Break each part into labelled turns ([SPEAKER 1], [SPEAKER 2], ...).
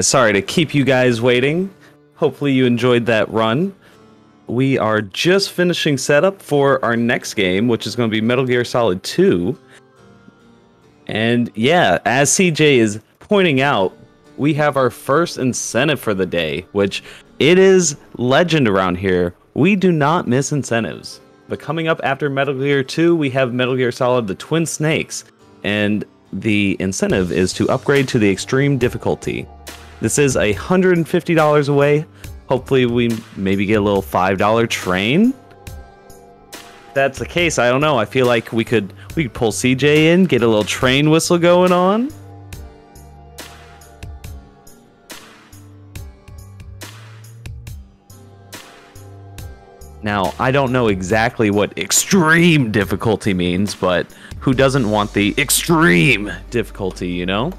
[SPEAKER 1] Sorry to keep you guys waiting. Hopefully you enjoyed that run. We are just finishing setup for our next game, which is going to be Metal Gear Solid 2. And yeah, as CJ is pointing out, we have our first incentive for the day, which it is legend around here. We do not miss incentives. But coming up after Metal Gear 2, we have Metal Gear Solid The Twin Snakes. And the incentive is to upgrade to the extreme difficulty. This is $150 away. Hopefully we maybe get a little $5 train. If that's the case, I don't know. I feel like we could pull CJ in, get a little train whistle going on. Now, I don't know exactly what extreme difficulty means, but who doesn't want the extreme difficulty, you know?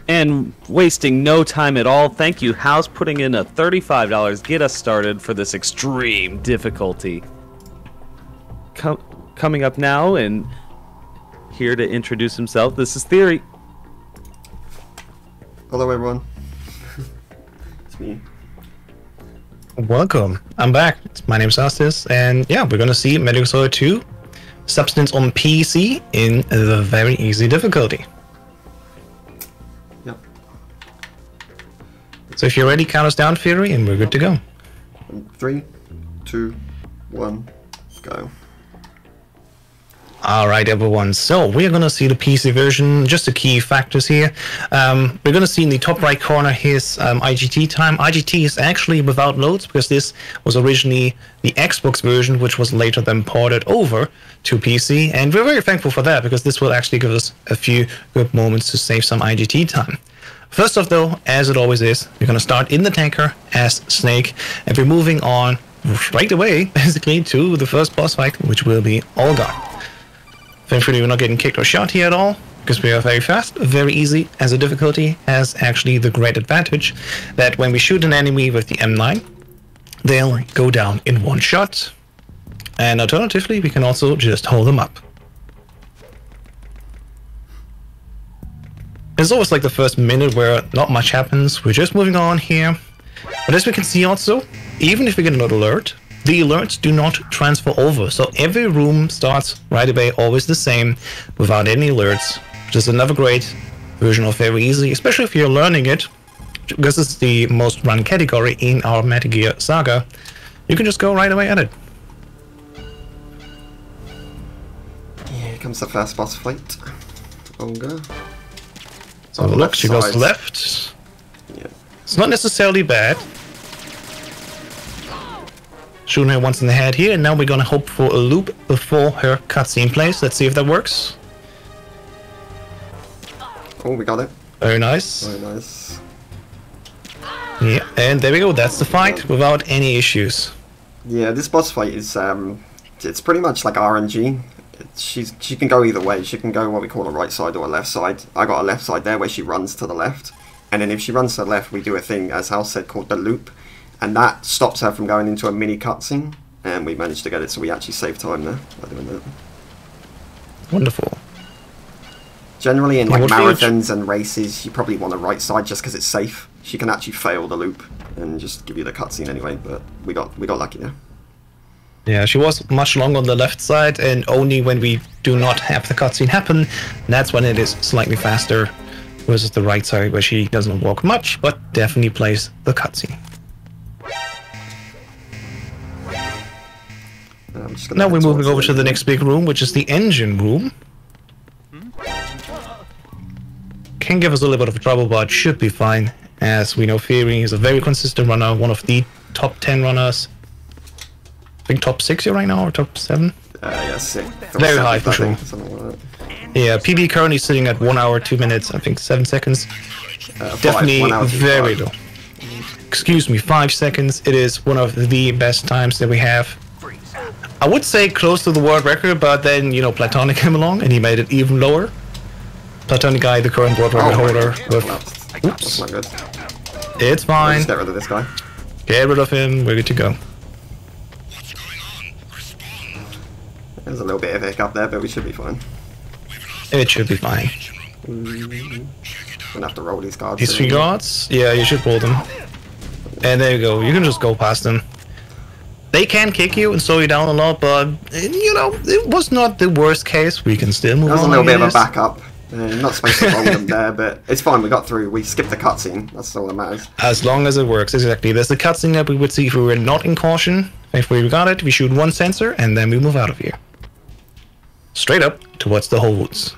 [SPEAKER 1] And wasting no time at all, thank you, House, putting in a $35. Get us started for this extreme difficulty. Coming up now, and here to introduce himself, this is Theory.
[SPEAKER 2] Hello, everyone. It's me.
[SPEAKER 3] Welcome. I'm back. My name's Astis, and yeah, we're gonna see Metal Gear Solid 2 Substance on PC in the very easy difficulty. So if you're ready, count us down, Fury, and we're good to go.
[SPEAKER 2] 3, 2, 1, go.
[SPEAKER 3] Alright everyone, so we're going to see the PC version. Just the key factors here. We're going to see in the top right corner his IGT time. IGT is actually without loads, because this was originally the Xbox version, which was later then ported over to PC. And we're very thankful for that, because this will actually give us a few good moments to save some IGT time. First off though, as it always is, we're going to start in the tanker as Snake, and we're moving on right away, basically, to the first boss fight, which will be Olga. Thankfully we're not getting kicked or shot here at all, because we are very fast, very easy, as the difficulty has actually the great advantage that when we shoot an enemy with the M9, they'll go down in one shot, and alternatively we can also just hold them up. It's always like the first minute where not much happens. We're just moving on here. But as we can see also, even if we get an alert, the alerts do not transfer over. So every room starts right away, always the same, without any alerts, which is another great version of very easy, especially if you're learning it, because it's the most run category in our Metal Gear saga. You can just go right away at it.
[SPEAKER 2] Yeah, comes the first boss fight. Olga.
[SPEAKER 3] So look, she goes left.
[SPEAKER 2] Yeah.
[SPEAKER 3] It's not necessarily bad. Shooting her once in the head here, and now we're gonna hope for a loop before her cutscene plays. Let's see if that works.
[SPEAKER 2] Oh, we got it.
[SPEAKER 3] Very nice.
[SPEAKER 2] Very nice.
[SPEAKER 3] Yeah, and there we go. That's the fight without any issues.
[SPEAKER 2] Yeah, this boss fight is it's pretty much like RNG. She can go either way. She can go what we call a right side or a left side. I got a left side there where she runs to the left, and then if she runs to the left, we do a thing, as Hal said, called the loop, and that stops her from going into a mini cutscene. And we managed to get it, so we actually saved time there by doing that.
[SPEAKER 3] Wonderful.
[SPEAKER 2] Generally, in like marathons and races, you probably want a right side just because it's safe. She can actually fail the loop and just give you the cutscene anyway. But we got lucky there.
[SPEAKER 3] Yeah, she was much longer on the left side, and only when we do not have the cutscene happen, that's when it is slightly faster versus the right side, where she doesn't walk much, but definitely plays the cutscene. Now we're moving over to the next big room, which is the engine room. Can give us a little bit of trouble, but should be fine. As we know, Fury is a very consistent runner, one of the top 10 runners. I think top 6 here right now, or top 7?
[SPEAKER 2] Yeah, 6.
[SPEAKER 3] Very high for sure. Yeah, PB currently sitting at 1 hour, 2 minutes, I think 7 seconds. Definitely very low. Excuse me, 5 seconds. It is one of the best times that we have. I would say close to the world record, but then, you know, Platonic came along and he made it even lower. Platonic guy, the current world record holder. With, oops.
[SPEAKER 2] That's not good.
[SPEAKER 3] It's fine.
[SPEAKER 2] Just get rid of this guy.
[SPEAKER 3] Get rid of him. We're good to go.
[SPEAKER 2] There's a little bit of a hiccup there, but we should be fine.
[SPEAKER 3] It should be fine.
[SPEAKER 2] Gonna have to roll these cards.
[SPEAKER 3] These 3 guards? Yeah, you should roll them. And there you go. You can just go past them. They can kick you and slow you down a lot, but, you know, it was not the worst case. We can still move on.
[SPEAKER 2] That was a little bit of a backup. Not supposed to roll them there, but it's fine. We got through. We skipped the cutscene. That's all that matters.
[SPEAKER 3] As long as it works, exactly. There's the cutscene that we would see if we were not in caution. If we got it, we shoot 1 sensor, and then we move out of here. Straight up towards the holds.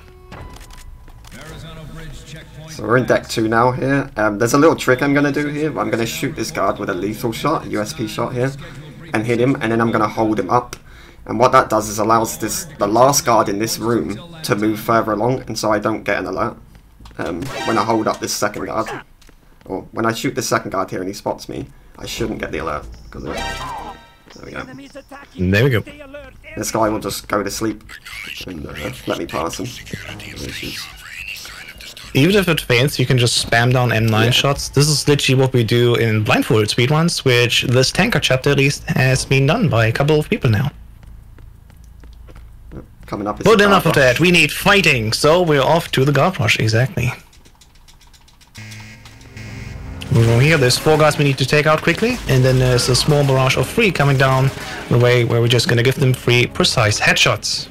[SPEAKER 2] So we're in deck 2 now here. There's a little trick I'm going to do here. I'm going to shoot this guard with a lethal shot, a USP shot here, and hit him, and then I'm going to hold him up. And what that does is allows the last guard in this room to move further along, and so I don't get an alert when I hold up this second guard. Or when I shoot the second guard here and he spots me, I shouldn't get the alert. Because there we go.
[SPEAKER 3] There we go.
[SPEAKER 2] This guy will just go to sleep and let me pass him.
[SPEAKER 3] Even if it fails, you can just spam down M9 shots. This is literally what we do in blindfolded speedruns, which this tanker chapter at least has been done by a couple of people now.
[SPEAKER 2] Coming up.
[SPEAKER 3] But enough of that. We need fighting, so we're off to the guard rush. Exactly. Over here, there's 4 guys we need to take out quickly, and then there's a small barrage of 3 coming down the way where we're just gonna give them 3 precise headshots.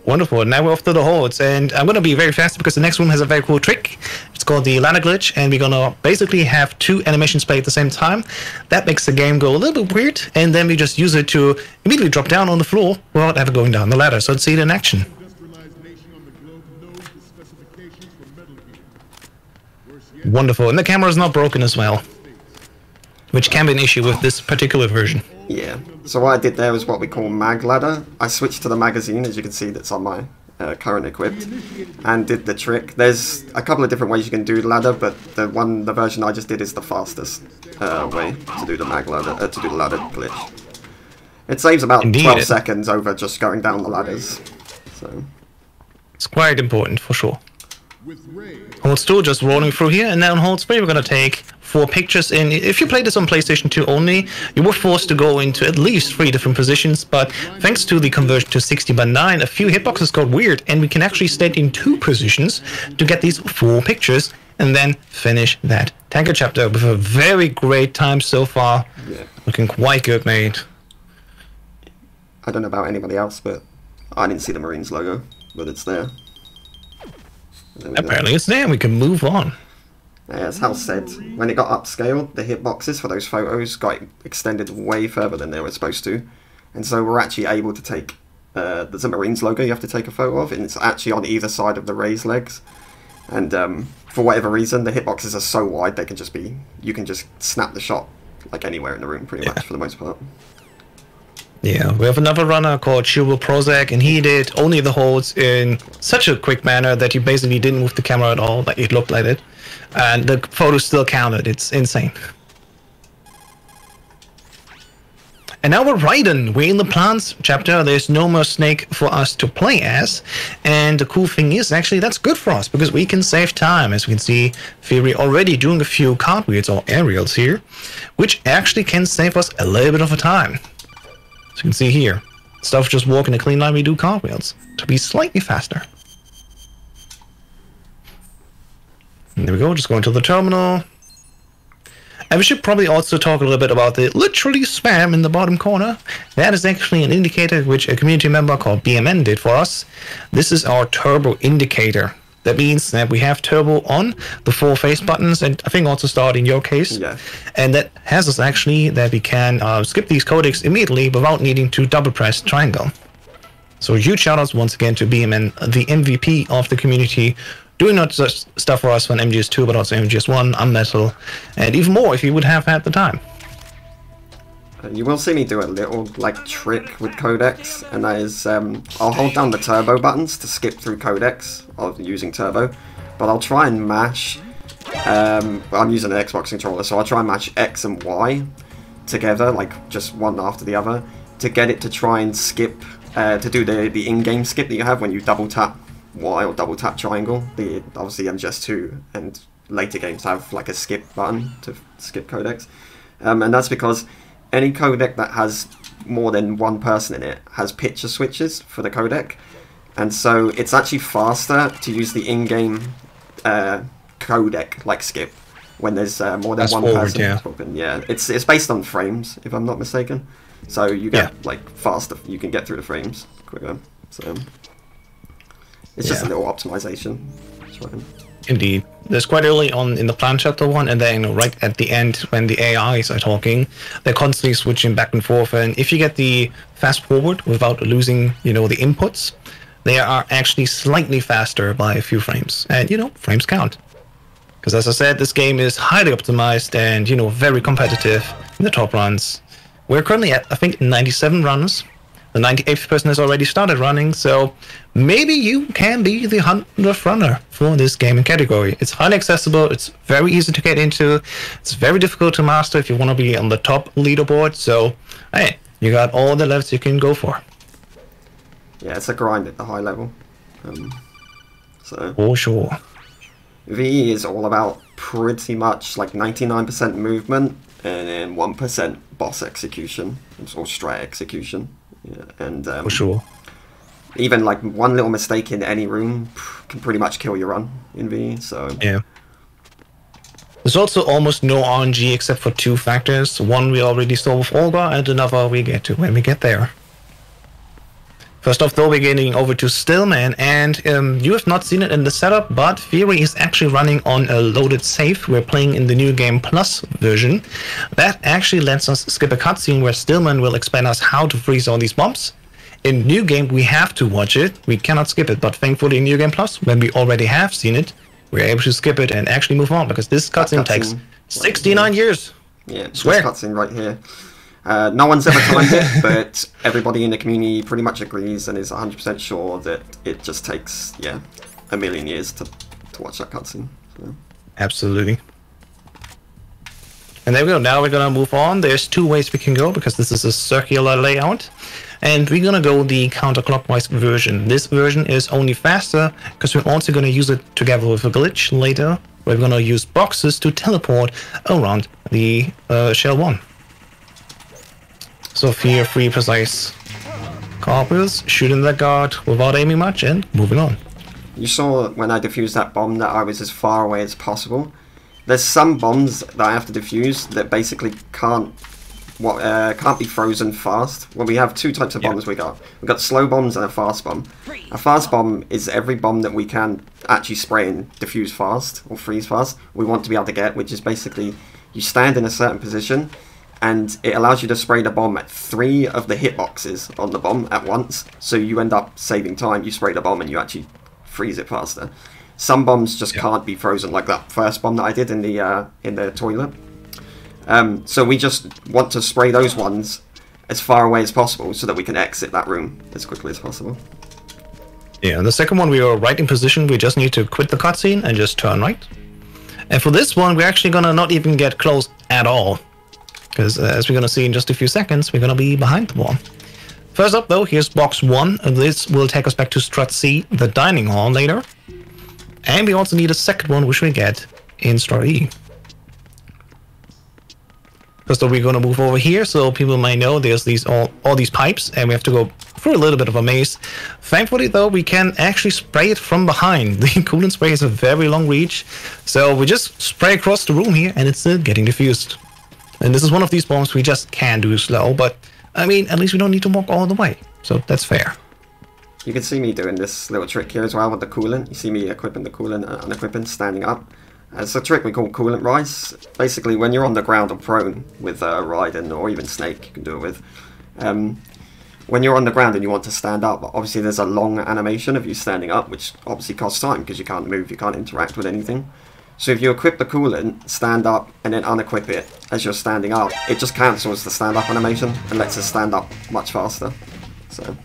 [SPEAKER 3] Wonderful, now we're off to the holds, and I'm gonna be very fast because the next room has a very cool trick. It's called the ladder glitch, and we're gonna basically have 2 animations play at the same time. That makes the game go a little bit weird, and then we just use it to immediately drop down on the floor without ever going down the ladder. So let's see it in action. Wonderful, and the camera is not broken as well, which can be an issue with this particular version.
[SPEAKER 2] Yeah, so what I did there was what we call mag ladder. I switched to the magazine, as you can see, that's on my current equipped, and did the trick. There's a couple of different ways you can do ladder, but the version I just did is the fastest way to do the mag ladder, to do the ladder glitch. It saves about 12 seconds over just going down the ladders. So
[SPEAKER 3] it's quite important for sure. Holds 2 just rolling through here, and now on holds 3 we're gonna take 4 pictures in. If you played this on PlayStation 2 only, you were forced to go into at least 3 different positions, but thanks to the conversion to 16:9, a few hitboxes got weird, and we can actually stand in 2 positions to get these 4 pictures, and then finish that tanker chapter with a very great time so far.
[SPEAKER 2] Yeah.
[SPEAKER 3] Looking quite good, mate.
[SPEAKER 2] I don't know about anybody else, but I didn't see the Marines logo, but it's there.
[SPEAKER 3] Apparently it's there, we can move on.
[SPEAKER 2] As Hal said, when it got upscaled, the hitboxes for those photos got extended way further than they were supposed to. And so we're actually able to take, there's a Marines logo you have to take a photo of, and it's actually on either side of the raised legs. And for whatever reason, the hitboxes are so wide, they can just be, you can just snap the shot like anywhere in the room pretty much for the most part.
[SPEAKER 3] Yeah, we have another runner called Shubal Prozac, and he did only the holds in such a quick manner that he basically didn't move the camera at all, like it looked like it. And the photo still counted. It's insane. And now we're Raiden. We're in the plants chapter. There's no more Snake for us to play as. And the cool thing is, actually, that's good for us, because we can save time. As we can see, Fury already doing a few cartwheels or aerials here, which actually can save us a little bit of a time. As you can see here, instead of just walking a clean line, we do cartwheels to be slightly faster. And there we go, just going to the terminal. And we should probably also talk a little bit about the literally spam in the bottom corner. That is actually an indicator which a community member called BMN did for us. This is our turbo indicator. That means that we have turbo on the 4 face buttons, and I think also start in your case. Yeah. And that has us actually that we can skip these codecs immediately without needing to double press triangle. So huge shout outs once again to BMN, the MVP of the community, doing not just stuff for us on MGS2, but also MGS1, Unmetal, and even more if you would have had the time.
[SPEAKER 2] You will see me do a little like trick with codecs, and that is I'll hold down the turbo buttons to skip through codecs of using turbo, but I'll try and mash. I'm using an Xbox controller, so I'll try and mash X and Y together, like just one after the other, to get it to try and skip to do the in-game skip that you have when you double tap Y or double tap triangle. Obviously MGS2 and later games have like a skip button to skip codecs, and that's because any codec that has more than one person in it has picture switches for the codec, and so it's actually faster to use the in-game codec like skip when there's more than one person. Yeah, it's based on frames if I'm not mistaken, so you get like faster. You can get through the frames quicker. So it's just a little optimization.
[SPEAKER 3] Indeed. There's quite early on in the plan chapter 1, and then right at the end when the AIs are talking, they're constantly switching back and forth. And if you get the fast forward without losing, the inputs, they are actually slightly faster by a few frames. And, frames count. Because as I said, this game is highly optimized and, very competitive in the top runs. We're currently at, I think, 97 runs. The 98th person has already started running, so maybe you can be the 100th runner for this gaming category. It's highly accessible, it's very easy to get into, it's very difficult to master if you want to be on the top leaderboard, so hey, you got all the levels you can go for.
[SPEAKER 2] Yeah, it's a grind at the high level.
[SPEAKER 3] For sure.
[SPEAKER 2] VE is all about pretty much like 99% movement and then 1% boss execution, or strat execution. Yeah, and
[SPEAKER 3] for sure.
[SPEAKER 2] Even like one little mistake in any room can pretty much kill your run in VE. So
[SPEAKER 3] yeah. There's also almost no RNG except for 2 factors. One we already saw with Olga, and another we get to when we get there. First off, though, we're getting over to Stillman, and you have not seen it in the setup, but Fury is actually running on a loaded save. We're playing in the New Game Plus version. That actually lets us skip a cutscene where Stillman will explain us how to freeze all these bombs. In New Game, we have to watch it. We cannot skip it, but thankfully in New Game Plus, when we already have seen it, we're able to skip it and actually move on, because this cutscene takes 69 years.
[SPEAKER 2] Yeah, swear. This cutscene right here. No one's ever timed it, but everybody in the community pretty much agrees and is 100% sure that it just takes, a million years to watch that cutscene. So.
[SPEAKER 3] Absolutely. And there we go. Now we're going to move on. There's 2 ways we can go, because this is a circular layout. And we're going to go the counterclockwise version. This version is only faster, because we're also going to use it together with a glitch later. We're going to use boxes to teleport around the Shell 1. So here, 3 precise cartwheels, shooting the guard without aiming much, and moving on.
[SPEAKER 2] You saw when I defused that bomb that I was as far away as possible. There's some bombs that I have to defuse that basically can't be frozen fast. Well, we have 2 types of bombs. We've got slow bombs and a fast bomb. A fast bomb is every bomb that we can actually spray and defuse fast or freeze fast. We want to be able to get, which is basically you stand in a certain position, and it allows you to spray the bomb at 3 of the hitboxes on the bomb at once, so you end up saving time. You spray the bomb and you actually freeze it faster. Some bombs just can't be frozen, like that first bomb that I did in the toilet. So we just want to spray those ones as far away as possible so that we can exit that room as quickly as possible.
[SPEAKER 3] Yeah, and the second one, we are right in position. We just need to quit the cutscene and just turn right. And for this one, we're actually gonna not even get close at all, because as we're gonna see in just a few seconds, we're gonna be behind the wall. First up, though, here's box 1, and this will take us back to Strut C, the dining hall, later. And we also need a second one, which we get in Strut E. First up, we're gonna move over here, so people might know there's these all these pipes, and we have to go through a little bit of a maze. Thankfully, though, we can actually spray it from behind. The coolant spray has a very long reach, so we just spray across the room here, and it's still getting diffused. And this is one of these bombs we just can do slow, but I mean, at least we don't need to walk all the way, so that's fair.
[SPEAKER 2] You can see me doing this little trick here as well with the coolant. You see me equipping the coolant and unequipping, standing up. It's a trick we call coolant rise. Basically, when you're on the ground or prone with Raiden or even Snake, you can do it with. When you're on the ground and you want to stand up, obviously there's a long animation of you standing up, which obviously costs time because you can't move, you can't interact with anything. So if you equip the coolant, stand up, and then unequip it as you're standing up, it just cancels the stand-up animation and lets us stand up much faster. So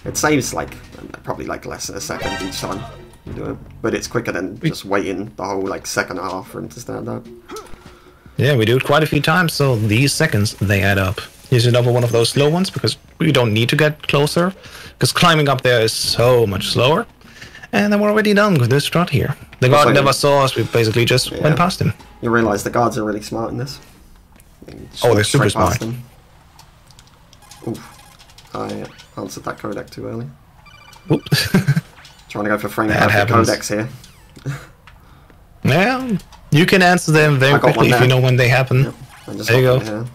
[SPEAKER 2] it saves like probably like less than a second each time you do it, but it's quicker than just waiting the whole like second and a half for him to stand up.
[SPEAKER 3] Yeah, we do it quite a few times, so these seconds, they add up. Here's another one of those slow ones, because we don't need to get closer, because climbing up there is so much slower. And then we're already done with this strut here. The guard never saw us, we basically just went past him.
[SPEAKER 2] You realise the guards are really smart in this.
[SPEAKER 3] Oh, they're super smart.
[SPEAKER 2] Oof. I answered that codec too early.
[SPEAKER 3] Whoops.
[SPEAKER 2] Trying to go for frame perfect codecs here.
[SPEAKER 3] Yeah, you can answer them very quickly if you know when they happen. Yep. There you go.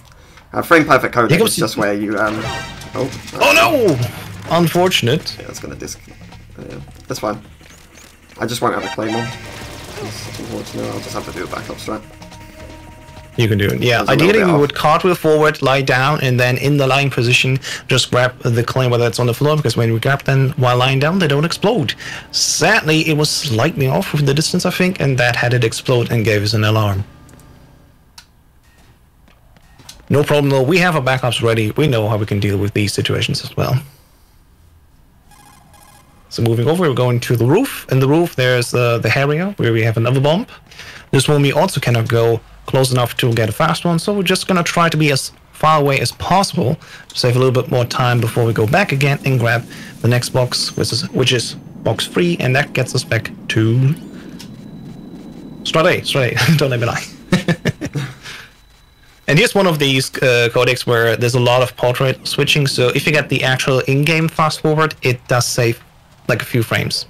[SPEAKER 2] Frame perfect codec is just where you
[SPEAKER 3] oh no! Unfortunate.
[SPEAKER 2] Yeah, it's gonna that's fine. I just won't have a claymore. Unfortunately, I'll just have to do a backup strat.
[SPEAKER 3] You can do it. Yeah, ideally we would cartwheel forward, lie down, and then in the lying position, just grab the claymore that's on the floor, because when we grab them while lying down, they don't explode. Sadly, it was slightly off with the distance, I think, and that had it explode and gave us an alarm. No problem though, we have our backups ready. We know how we can deal with these situations as well. So moving over, we're going to the roof. In the roof, there's the area where we have another bomb. This one we also cannot go close enough to get a fast one, so we're just gonna try to be as far away as possible to save a little bit more time before we go back again and grab the next box, which is box 3, and that gets us back to Strut A, don't let me lie. And here's one of these codecs where there's a lot of portrait switching, so if you get the actual in-game fast forward, it does save like a few frames.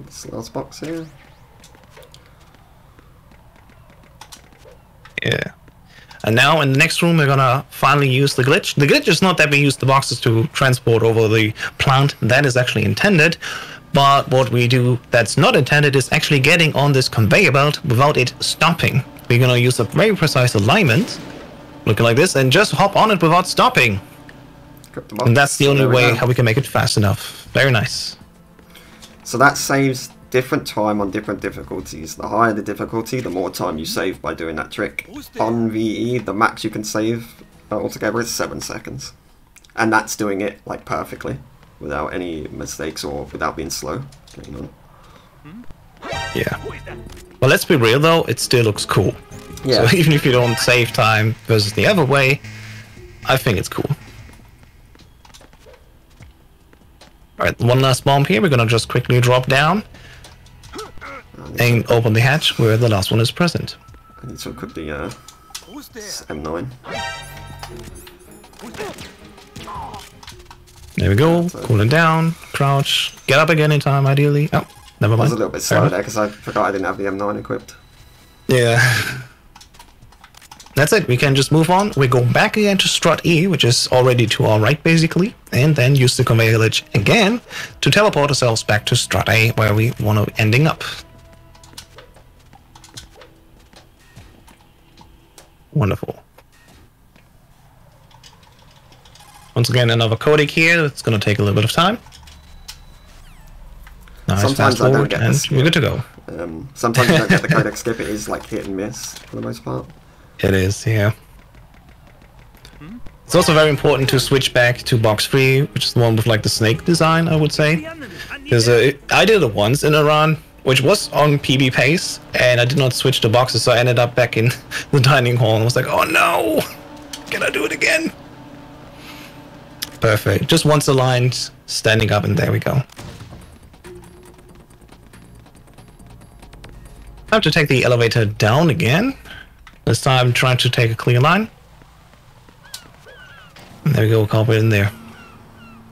[SPEAKER 2] This last box here.
[SPEAKER 3] Yeah. And now in the next room, we're gonna finally use the glitch. The glitch is not that we use the boxes to transport over the plant. That is actually intended. But what we do that's not intended is actually getting on this conveyor belt without it stopping. We're gonna use a very precise alignment, looking like this, and just hop on it without stopping. And that's the only way how we can make it fast enough. Very nice. So
[SPEAKER 2] that saves different time on different difficulties. The higher the difficulty, the more time you save by doing that trick. On VE, the max you can save altogether is 7 seconds. And that's doing it like perfectly, without any mistakes or without being slow.
[SPEAKER 3] Yeah. Well, let's be real though, it still looks cool. Yeah. So even if you don't save time versus the other way, I think it's cool. Alright, one last bomb here. We're gonna just quickly drop down and open the hatch where the last one is present.
[SPEAKER 2] I need to equip the M9.
[SPEAKER 3] There we go. Cooling down. Crouch. Get up again in time, ideally. Oh, never mind.
[SPEAKER 2] I was a little bit slow there because I forgot I didn't have the M9 equipped.
[SPEAKER 3] Yeah. That's it. We can just move on. We go back again to Strut E, which is already to our right, basically, and then use the conveyor glitch again to teleport ourselves back to Strut A, where we want to ending up. Wonderful. Once again, another codec here. It's going to take a little bit of time. Nice,
[SPEAKER 2] Sometimes
[SPEAKER 3] fast
[SPEAKER 2] I don't
[SPEAKER 3] forward,
[SPEAKER 2] get
[SPEAKER 3] and
[SPEAKER 2] this.
[SPEAKER 3] we're good to go.
[SPEAKER 2] Sometimes you don't get the codec skip. It is like hit and miss for the most part.
[SPEAKER 3] It is, yeah. It's also very important to switch back to box 3, which is the one with like the snake design, I would say. Because I did it once in a run, which was on PB pace, and I did not switch the boxes, so I ended up back in the dining hall and was like, oh no! Can I do it again? Perfect. Just once aligned, standing up, and there we go. I have to take the elevator down again. This time trying to take a clear line. And there we go, carpet in there.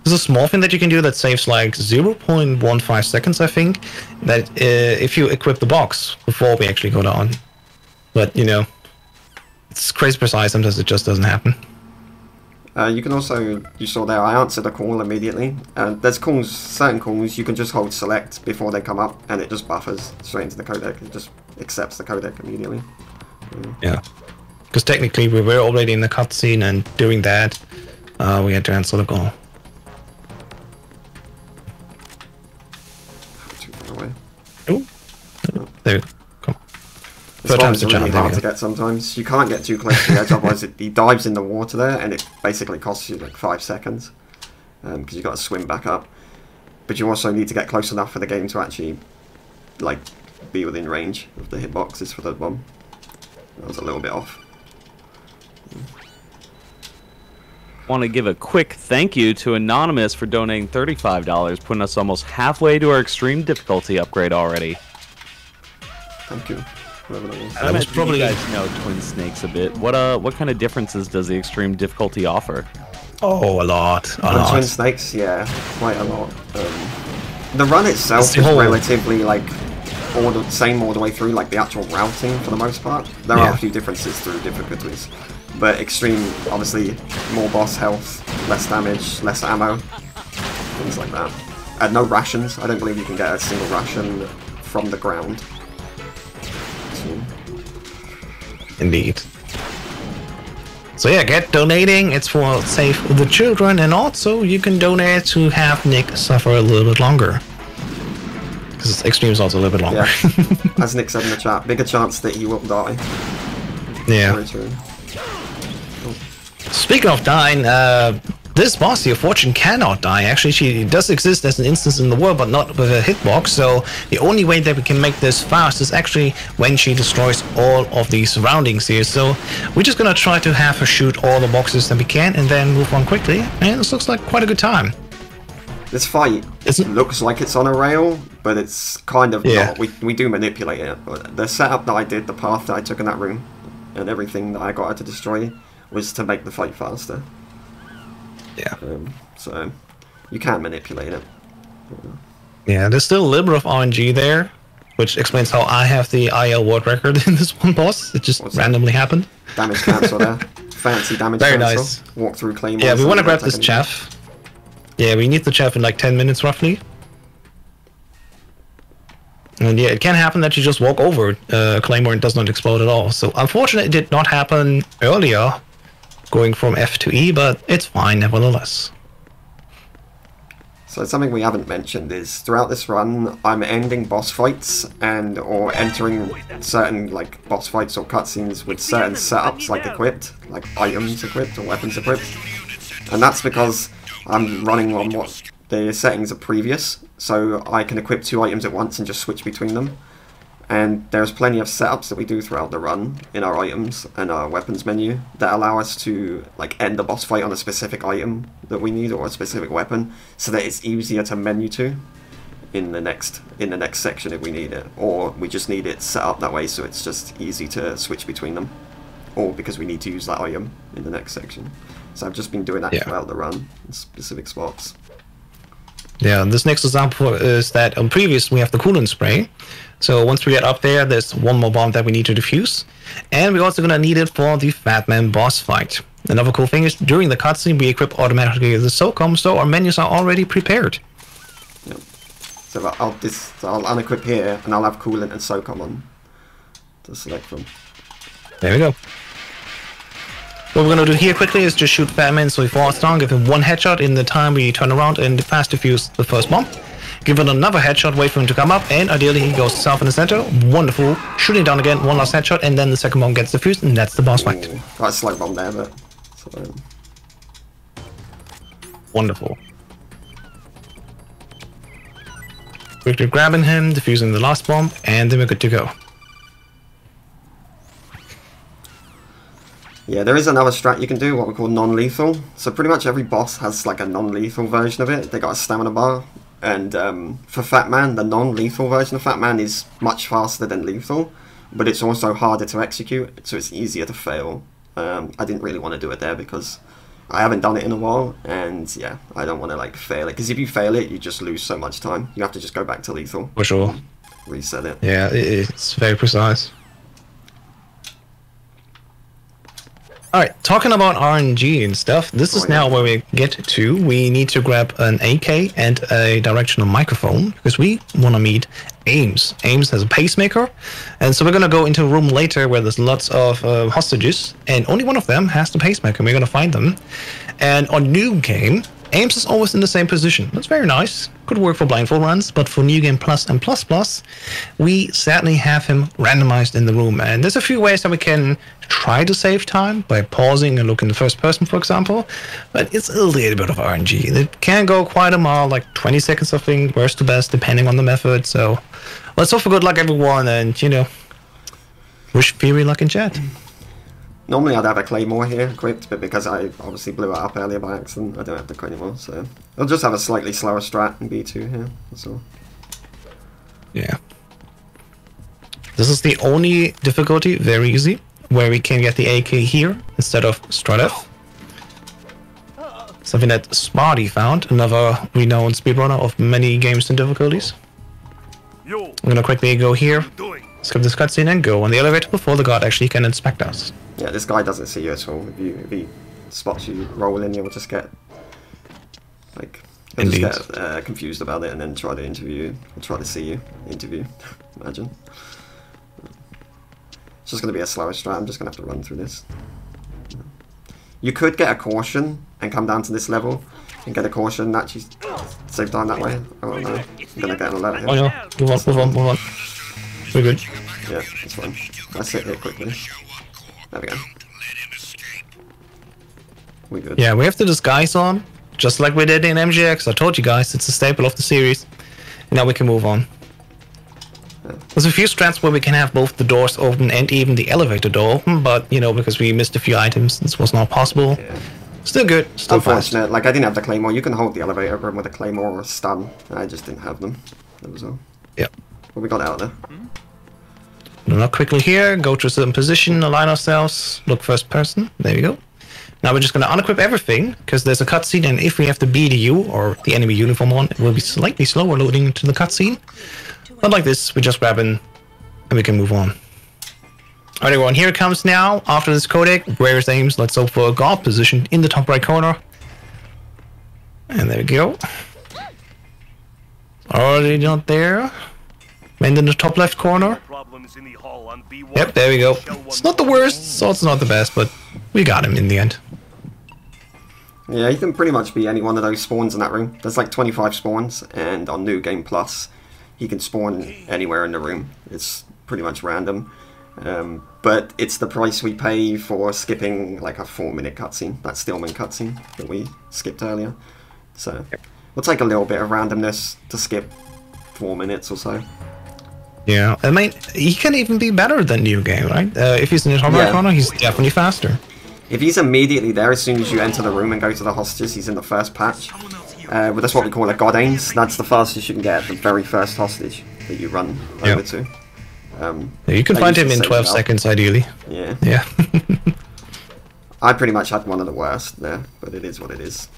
[SPEAKER 3] There's a small thing that you can do that saves like 0.15 seconds, I think. That if you equip the box before we actually go down. But, you know, it's crazy precise, sometimes it just doesn't happen.
[SPEAKER 2] You can also, you saw there, I answered a call immediately. There's calls, certain calls, you can just hold select before they come up, and it just buffers straight into the codec. It just accepts the codec immediately.
[SPEAKER 3] Yeah. Because technically we were already in the cutscene, and doing that, we had to answer the call.
[SPEAKER 2] Too far away.
[SPEAKER 3] Oh, there we go. Come on.
[SPEAKER 2] This
[SPEAKER 3] Third time's
[SPEAKER 2] one's
[SPEAKER 3] the
[SPEAKER 2] really
[SPEAKER 3] charm,
[SPEAKER 2] hard to get sometimes. You can't get too close to the edge, otherwise he dives in the water there, and it basically costs you like 5 seconds. Because you've got to swim back up. But you also need to get close enough for the game to actually, like, be within range of the hitboxes for the bomb. That was a little bit off.
[SPEAKER 1] Want to give a quick thank you to Anonymous for donating $35, putting us almost halfway to our extreme difficulty upgrade already.
[SPEAKER 2] Thank you. Whoever that was.
[SPEAKER 3] That was probably
[SPEAKER 1] you guys know Twin Snakes a bit. What kind of differences does the extreme difficulty offer?
[SPEAKER 3] Oh, a lot.
[SPEAKER 2] On Twin Snakes, yeah, quite a lot. The run itself is relatively like same all the way through, like the actual routing for the most part. There are a few differences through difficulties, but extreme, obviously, more boss health, less damage, less ammo, things like that. And no rations. I don't believe you can get a single ration from the ground. So.
[SPEAKER 3] Indeed. So yeah, get donating. It's for save the children, and also you can donate to have Nick suffer a little bit longer. Because extreme is also a little bit longer.
[SPEAKER 2] Yeah. As Nick said in the chat, bigger chance that he will die.
[SPEAKER 3] Yeah. Speaking of dying, this boss here, Fortune, cannot die. Actually, she does exist as an instance in the world, but not with a hitbox. So the only way that we can make this fast is actually when she destroys all of the surroundings here. So we're just gonna try to have her shoot all the boxes that we can, and then move on quickly. And this looks like quite a good time.
[SPEAKER 2] This fight looks like it's on a rail, but it's kind of not. We do manipulate it, but the setup that I did, the path that I took in that room, and everything that I got her to destroy was to make the fight faster.
[SPEAKER 3] Yeah.
[SPEAKER 2] So you can manipulate it.
[SPEAKER 3] Yeah, there's still a little bit of RNG there, which explains how I have the IL world record in this one boss. It just randomly happened.
[SPEAKER 2] Damage cancel there. Fancy damage
[SPEAKER 3] Very
[SPEAKER 2] cancel.
[SPEAKER 3] nice.
[SPEAKER 2] Walk through claymores.
[SPEAKER 3] Yeah, we want to grab this chaff. Yeah, we need the chaff in like 10 minutes roughly. And yeah, it can happen that you just walk over claymore and it does not explode at all. So unfortunately it did not happen earlier, going from F to E, but it's fine nevertheless.
[SPEAKER 2] So something we haven't mentioned is throughout this run, I'm ending boss fights or entering certain like boss fights or cutscenes with certain setups like equipped, like items equipped or weapons equipped. And that's because I'm running on what the settings are previous, so I can equip 2 items at once and just switch between them. And there's plenty of setups that we do throughout the run in our items and our weapons menu that allow us to like end the boss fight on a specific item that we need or a specific weapon, so that it's easier to menu to in the next section if we need it, or we just need it set up that way so it's just easy to switch between them, or because we need to use that item in the next section. So I've just been doing that throughout the run in specific spots.
[SPEAKER 3] Yeah, this next example is that on previous we have the coolant spray. So once we get up there, there's one more bomb that we need to defuse. And we're also going to need it for the Fat Man boss fight. Another cool thing is during the cutscene we equip automatically the SOCOM, so our menus are already prepared.
[SPEAKER 2] Yep. So I'll unequip here and I'll have coolant and SOCOM on to select from.
[SPEAKER 3] There we go. What we're gonna do here quickly is just shoot Fatman so he falls down, give him one headshot in the time we turn around and fast defuse the first bomb. Give him another headshot, wait for him to come up, and ideally he goes south in the center. Wonderful. Shooting down again, one last headshot, and then the second bomb gets defused, and that's the boss fight.
[SPEAKER 2] Got a slow bomb there, but... So,
[SPEAKER 3] wonderful. Quickly grabbing him, defusing the last bomb, and then we're good to go.
[SPEAKER 2] yeah, there is another strat you can do, what we call non-lethal. So pretty much every boss has like a non-lethal version of it. They got a stamina bar. And for Fat Man, the non-lethal version of Fat Man is much faster than lethal, but it's also harder to execute, so it's easier to fail. I didn't really want to do it there because I haven't done it in a while, and yeah, I don't want to like fail it, because if you fail it, you just lose so much time. You have to just go back to lethal.
[SPEAKER 3] For sure.
[SPEAKER 2] Reset it.
[SPEAKER 3] Yeah, it's very precise. Alright, talking about RNG and stuff, this is now where we get to. We need to grab an AK and a directional microphone, because we want to meet Ames. Ames has a pacemaker, and so we're going to go into a room later where there's lots of hostages, and only one of them has the pacemaker, and we're going to find them. And on New Game, Ames is always in the same position. That's very nice. Could work for blindfold runs, but for New Game Plus and Plus Plus, we sadly have him randomized in the room. And there's a few ways that we can try to save time by pausing and look in the first person, for example. But it's a little bit of RNG. It can go quite a mile, like 20 seconds, I think, worst to best, depending on the method. So let's hope for good luck, everyone, and, you know, wish Fury luck in chat.
[SPEAKER 2] Normally I'd have a Claymore here equipped, but because I obviously blew it up earlier by accident, I don't have the Claymore, so I'll just have a slightly slower strat in B2 here, that's all.
[SPEAKER 3] Yeah. This is the only difficulty, very easy, where we can get the AK here instead of strat F. Something that Smarty found, another renowned speedrunner of many games and difficulties. I'm gonna quickly go here, skip this cutscene and go on the elevator before the guard actually can inspect us.
[SPEAKER 2] Yeah, this guy doesn't see you at all. If he spots you rolling, you'll just get like he'll just get confused about it and then try to interview you, or try to see you interview. Imagine. It's just gonna be a slower strat. I'm just gonna have to run through this. You could get a caution and come down to this level and get a caution. Actually, save time that way. Oh no, I'm gonna get an alert here.
[SPEAKER 3] Oh no, move on. We're good.
[SPEAKER 2] Yeah, it's fine. Let's hit it quickly. There we go. We good.
[SPEAKER 3] Yeah, we have the disguise on, just like we did in MGX. I told you guys, it's a staple of the series. Now we can move on.
[SPEAKER 2] Yeah.
[SPEAKER 3] There's a few strats where we can have both the doors open and even the elevator door open, but, you know, because we missed a few items, this was not possible. Yeah. Still good, still
[SPEAKER 2] unfortunate.
[SPEAKER 3] fast.
[SPEAKER 2] Like, I didn't have the Claymore. You can hold the elevator open with a Claymore or a stun. I just didn't have them. That was all.
[SPEAKER 3] Yep.
[SPEAKER 2] What we got out there?
[SPEAKER 3] Now quickly here, go to a certain position, align ourselves, look first person. There we go. Now we're just going to unequip everything, because there's a cutscene, and if we have the BDU, or the enemy uniform on, it will be slightly slower loading into the cutscene. But like this, we just grab in, and we can move on. Alright everyone, here it comes now. After this codec, where is Ames? Let's hope for a guard position in the top right corner. And there we go. Already not there. And in the top left corner. Yep, there we go. It's not the worst, so it's not the best, but we got him in the end.
[SPEAKER 2] Yeah, he can pretty much be any one of those spawns in that room. There's like 25 spawns, and on New Game Plus, he can spawn anywhere in the room. It's pretty much random. But it's the price we pay for skipping like a 4-minute cutscene, that Stillman cutscene that we skipped earlier. So we'll take a little bit of randomness to skip 4 minutes or so.
[SPEAKER 3] Yeah, I mean, he can even be better than New Game, right? If he's in the top right corner, he's definitely faster.
[SPEAKER 2] If he's immediately there as soon as you enter the room and go to the hostages, he's in the first patch. But that's what we call a God Ames. That's the fastest you can get at the very first hostage that you run over to.
[SPEAKER 3] Yeah, you can find him in 12 seconds, ideally.
[SPEAKER 2] Yeah.
[SPEAKER 3] Yeah.
[SPEAKER 2] I pretty much had one of the worst there, but it is what it is.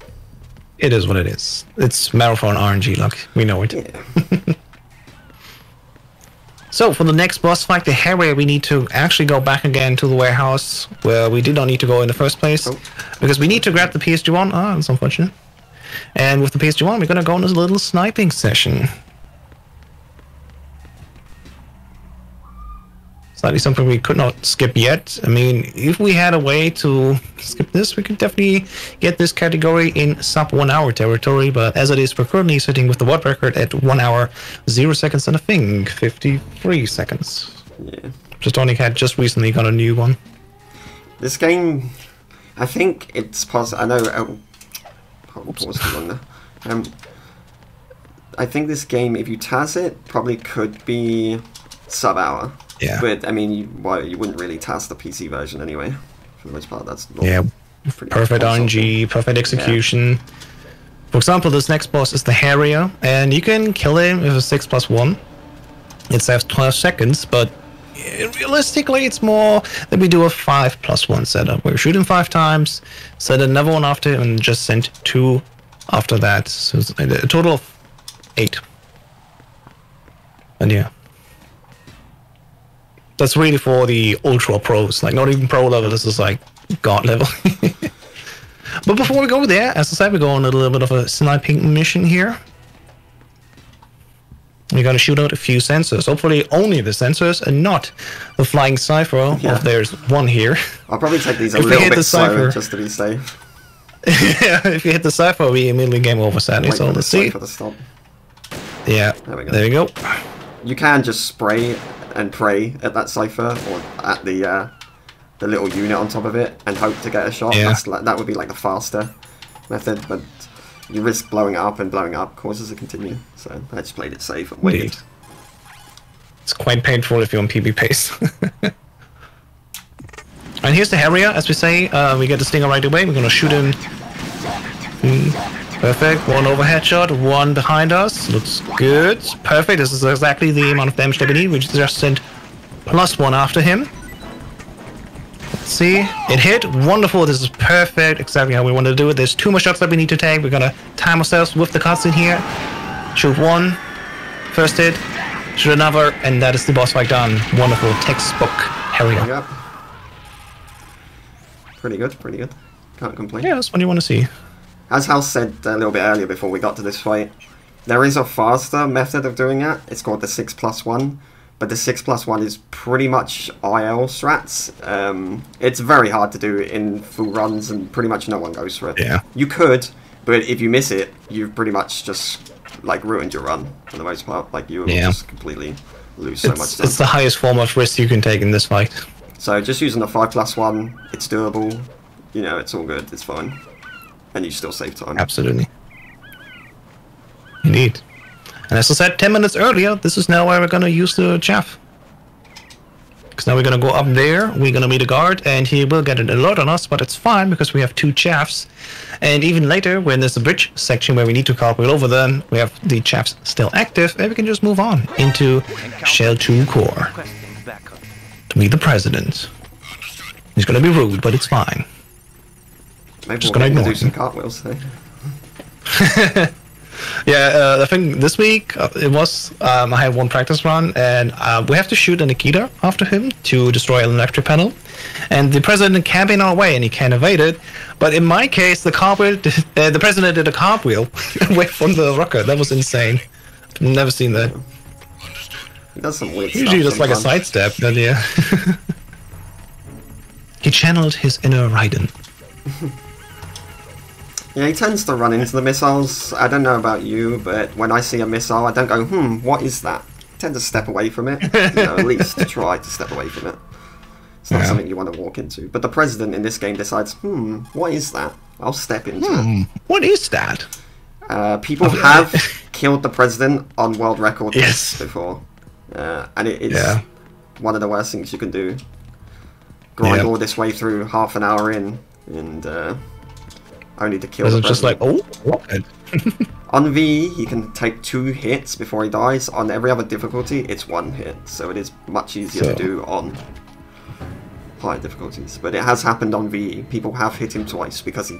[SPEAKER 3] It is what it is. It's marathon RNG luck. We know it.
[SPEAKER 2] Yeah.
[SPEAKER 3] So, for the next boss fight, the Harrier, we need to actually go back again to the warehouse where we did not need to go in the first place. Because we need to grab the PSG-1. Ah, that's unfortunate. And with the PSG-1, we're going to go on this little sniping session. Slightly something we could not skip yet. I mean, if we had a way to skip this, we could definitely get this category in sub 1 hour territory. But as it is, we're currently sitting with the world record at 1 hour, 0 seconds, and I think 53 seconds.
[SPEAKER 2] Yeah.
[SPEAKER 3] Just recently got a new one.
[SPEAKER 2] This game, I think it's possible. I know. Hold pause too long there. I think this game, if you TAS it, probably could be sub hour.
[SPEAKER 3] Yeah.
[SPEAKER 2] But I mean, you wouldn't really TAS the PC version anyway. For the most part, that's
[SPEAKER 3] perfect RNG, perfect execution. Yeah. For example, this next boss is the Harrier, and you can kill him with a 6+1. It saves 12 seconds, but realistically, it's more that we do a 5+1 setup. We shoot him 5 times, set another one after him, and just send 2 after that. So it's a total of 8. And yeah. That's really for the ultra pros, like not even pro level, this is like god level. But before we go there, as I said, we're going a little bit of a sniping mission here. We're gonna shoot out a few sensors, hopefully only the sensors and not the flying Cypher. Yeah. Oh, there's one here.
[SPEAKER 2] I'll probably take these a little bit slower just to be safe.
[SPEAKER 3] Yeah, if you hit the Cypher, we immediately game over, sadly. So let's see. Yeah, there we go.
[SPEAKER 2] You can just spray and pray at that Cypher or at the little unit on top of it and hope to get a shot. Yeah. That would be like the faster method, but you risk blowing up, and blowing up causes it to continue. So I just played it safe and waited.
[SPEAKER 3] It's quite painful if you're on PB pace. And here's the Harrier, as we say. We get the Stinger right away. We're gonna shoot him. Perfect. One overhead shot, one behind us. Looks good. Perfect. This is exactly the amount of damage that we need. We just sent +1 after him. Let's see. It hit. Wonderful. This is perfect. Exactly how we want to do it. There's 2 more shots that we need to take. We're gonna time ourselves with the cutscene here. Shoot 1. First hit. Shoot another. And that is the boss fight done. Wonderful. Textbook Harrier.
[SPEAKER 2] Yep. Pretty good. Pretty good. Can't complain.
[SPEAKER 3] Yeah, that's what you want to see.
[SPEAKER 2] As Hal said a little bit earlier before we got to this fight, there is a faster method of doing it. It's called the 6+1, but the 6+1 is pretty much IL strats. It's very hard to do in full runs, and pretty much no one goes for it.
[SPEAKER 3] Yeah.
[SPEAKER 2] You could, but if you miss it, you've pretty much just like ruined your run for the most part. Like you will just completely lose so much time.
[SPEAKER 3] It's the highest form of risk you can take in this fight.
[SPEAKER 2] So just using the 5+1, it's doable. You know, it's all good. It's fine. And you still save time.
[SPEAKER 3] Absolutely. Indeed. And as I said 10 minutes earlier, this is now where we're going to use the chaff. Because now we're going to go up there, we're going to meet a guard, and he will get an alert on us, but it's fine because we have 2 chaffs. And even later, when there's a bridge section where we need to cartwheel over them, we have the chaffs still active, and we can just move on into Shell 2 core. To meet the president. He's going to be rude, but it's fine.
[SPEAKER 2] Maybe just we'll do some cartwheels today.
[SPEAKER 3] Yeah, I think this week it was I had 1 practice run, and we have to shoot a Nikita after him to destroy an electric panel, and the president can be in our way and he can evade it. But in my case, the president did a cartwheel away from the rocket. That was insane. I've never seen that.
[SPEAKER 2] He does some weird stuff.
[SPEAKER 3] Usually just like a sidestep, but yeah. He channeled his inner Raiden.
[SPEAKER 2] Yeah, he tends to run into the missiles. I don't know about you, but when I see a missile, I don't go, what is that? I tend to step away from it. You know, at least to try to step away from it. It's not something you want to walk into. But the president in this game decides, what is that? I'll step into it.
[SPEAKER 3] What is that?
[SPEAKER 2] People have killed the president on world record before. And it is one of the worst things you can do. Grind all this way through half an hour in, and only to kill the president.
[SPEAKER 3] Just like, what?
[SPEAKER 2] On V, he can take 2 hits before he dies. On every other difficulty, it's 1 hit. So it is much easier to do on higher difficulties. But it has happened on V. People have hit him twice because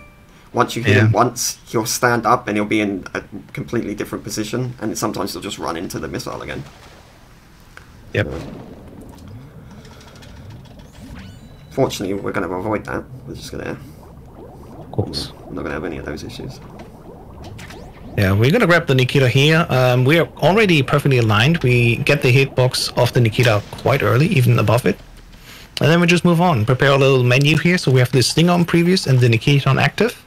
[SPEAKER 2] once you hit him once, he'll stand up and he'll be in a completely different position. And sometimes he'll just run into the missile again.
[SPEAKER 3] Yep.
[SPEAKER 2] Fortunately, we're going to avoid that. We're just going to...
[SPEAKER 3] Of course.
[SPEAKER 2] We're not going to have any of those issues.
[SPEAKER 3] Yeah, we're gonna grab the Nikita here. We are already perfectly aligned. We get the hitbox of the Nikita quite early, even above it. And then we just move on. Prepare a little menu here, so we have the Stinger on previous and the Nikita on active.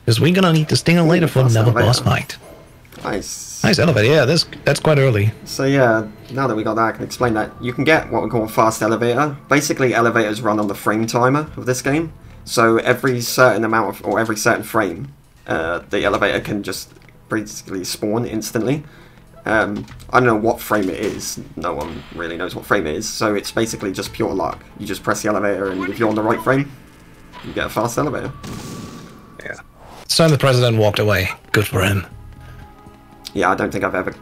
[SPEAKER 3] Because we're gonna need the Stinger later for another boss fight.
[SPEAKER 2] Nice.
[SPEAKER 3] Nice elevator, yeah, that's quite early.
[SPEAKER 2] So yeah, now that we got that, I can explain that. You can get what we call a fast elevator. Basically, elevators run on the frame timer of this game. So every certain amount of, or every certain frame, the elevator can just basically spawn instantly. I don't know what frame it is. No one really knows what frame it is. So it's basically just pure luck. You just press the elevator, and if you're on the right frame, you get a fast elevator.
[SPEAKER 3] Yeah. So the president walked away. Good for him.
[SPEAKER 2] Yeah, I don't think I've ever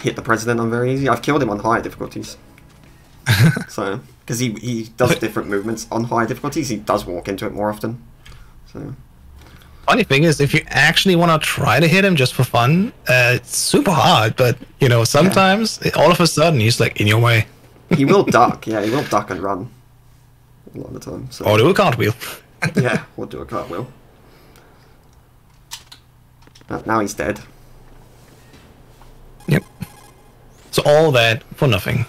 [SPEAKER 2] hit the president on very easy. I've killed him on higher difficulties. So, because he does different movements on higher difficulties, he does walk into it more often. So.
[SPEAKER 3] Funny thing is, if you actually want to try to hit him just for fun, it's super hard. But you know, sometimes all of a sudden he's like in your way.
[SPEAKER 2] He will duck. Yeah, he will duck and run a lot of the time. So.
[SPEAKER 3] Or do a cartwheel.
[SPEAKER 2] Yeah, or do a cartwheel. Now he's dead.
[SPEAKER 3] Yep. So all that for nothing.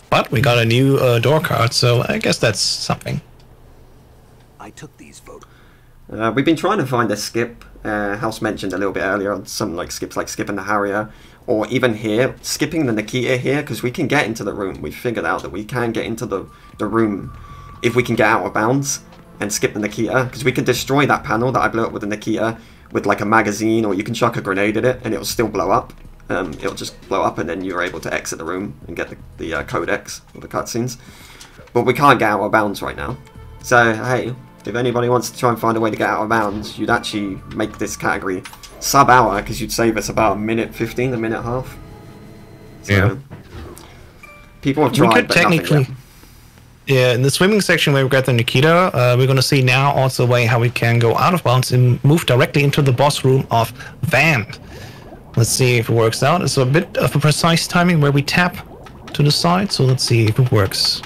[SPEAKER 3] But we got a new door card, so I guess that's something.
[SPEAKER 4] I took these photos.
[SPEAKER 2] We've been trying to find a skip. House mentioned a little bit earlier on some like skipping the Harrier, or even here skipping the Nikita here, because we can get into the room. We figured out that we can get into the room if we can get out of bounds and skip the Nikita, because we can destroy that panel that I blew up with the Nikita with like a magazine, or you can chuck a grenade at it and it'll still blow up. It'll just blow up, and then you're able to exit the room and get the codex or the cutscenes. But we can't get out of bounds right now. So hey, if anybody wants to try and find a way to get out of bounds, you'd actually make this category sub-hour, because you'd save us about a minute 15, a minute half. So,
[SPEAKER 3] yeah.
[SPEAKER 2] People have tried,
[SPEAKER 3] we could
[SPEAKER 2] but
[SPEAKER 3] technically.
[SPEAKER 2] Nothing yet.
[SPEAKER 3] Yeah, in the swimming section where we got the Nikita, we're going to see now also a way how we can go out of bounds and move directly into the boss room of Vamp. Let's see if it works out. It's a bit of a precise timing where we tap to the side, so let's see if it works.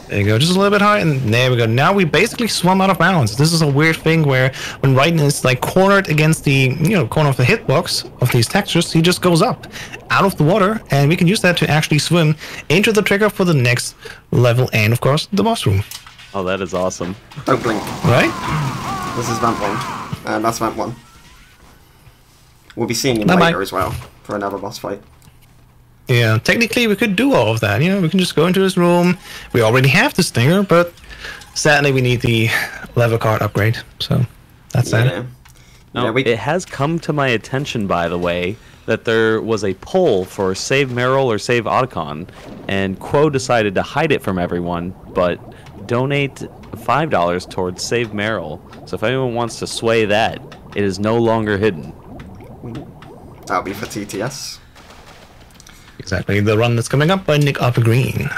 [SPEAKER 3] There you go, just a little bit higher, and there we go. Now we basically swum out of bounds. This is a weird thing where when Raiden is like cornered against the corner of the hitbox of these textures, he just goes up out of the water, and we can use that to actually swim into the trigger for the next level, and of course the boss room.
[SPEAKER 1] Oh, that is awesome.
[SPEAKER 2] Don't blink.
[SPEAKER 3] Right?
[SPEAKER 2] This is Vamp 1, and that's Vamp 1. We'll be seeing him
[SPEAKER 3] Bye-bye.
[SPEAKER 2] later as well for another boss fight.
[SPEAKER 3] Yeah, technically we could do all of that. We can just go into this room. We already have the Stinger, but sadly we need the level card upgrade. So that's that.
[SPEAKER 1] Now, it has come to my attention, by the way, that there was a poll for Save Meryl or Save Otacon, and Quo decided to hide it from everyone, but donate $5 towards Save Meryl. So if anyone wants to sway that, it is no longer hidden.
[SPEAKER 2] That'll be for TTS.
[SPEAKER 3] Exactly, the run that's coming up by Nick Upper Green.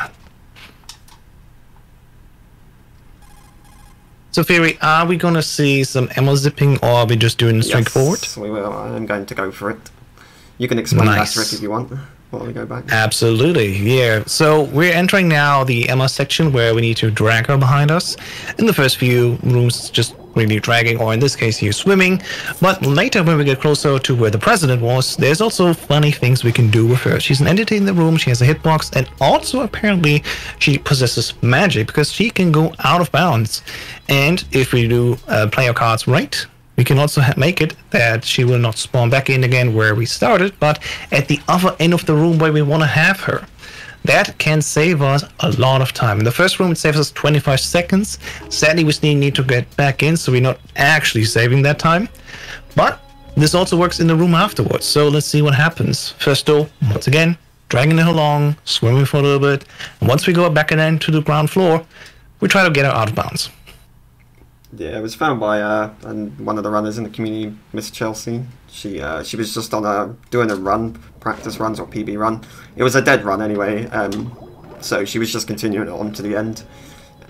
[SPEAKER 3] So, Fury, are we going to see some ammo zipping, or are we just doing straightforward?
[SPEAKER 2] Yes, we will. I'm going to go for it. You can explain that trick if you want while we go back.
[SPEAKER 3] Absolutely, yeah. So we're entering now the ammo section where we need to drag her behind us. In the first few rooms, just really dragging, or in this case here, swimming. But later, when we get closer to where the president was, there's also funny things we can do with her. She's an entity in the room, she has a hitbox, and also apparently she possesses magic, because she can go out of bounds. And if we do play our cards right, we can also make it that she will not spawn back in again where we started, but at the other end of the room where we want to have her. That can save us a lot of time. In the first room, it saves us 25 seconds. Sadly, we still need to get back in, so we're not actually saving that time. But this also works in the room afterwards, so let's see what happens. First though, once again, dragging her along, swimming for a little bit, and once we go back again to the ground floor, we try to get her out of bounds.
[SPEAKER 2] Yeah, it was found by one of the runners in the community, Miss Chelsea. She was just on doing a run, practice runs or PB run. It was a dead run anyway, so she was just continuing it on to the end.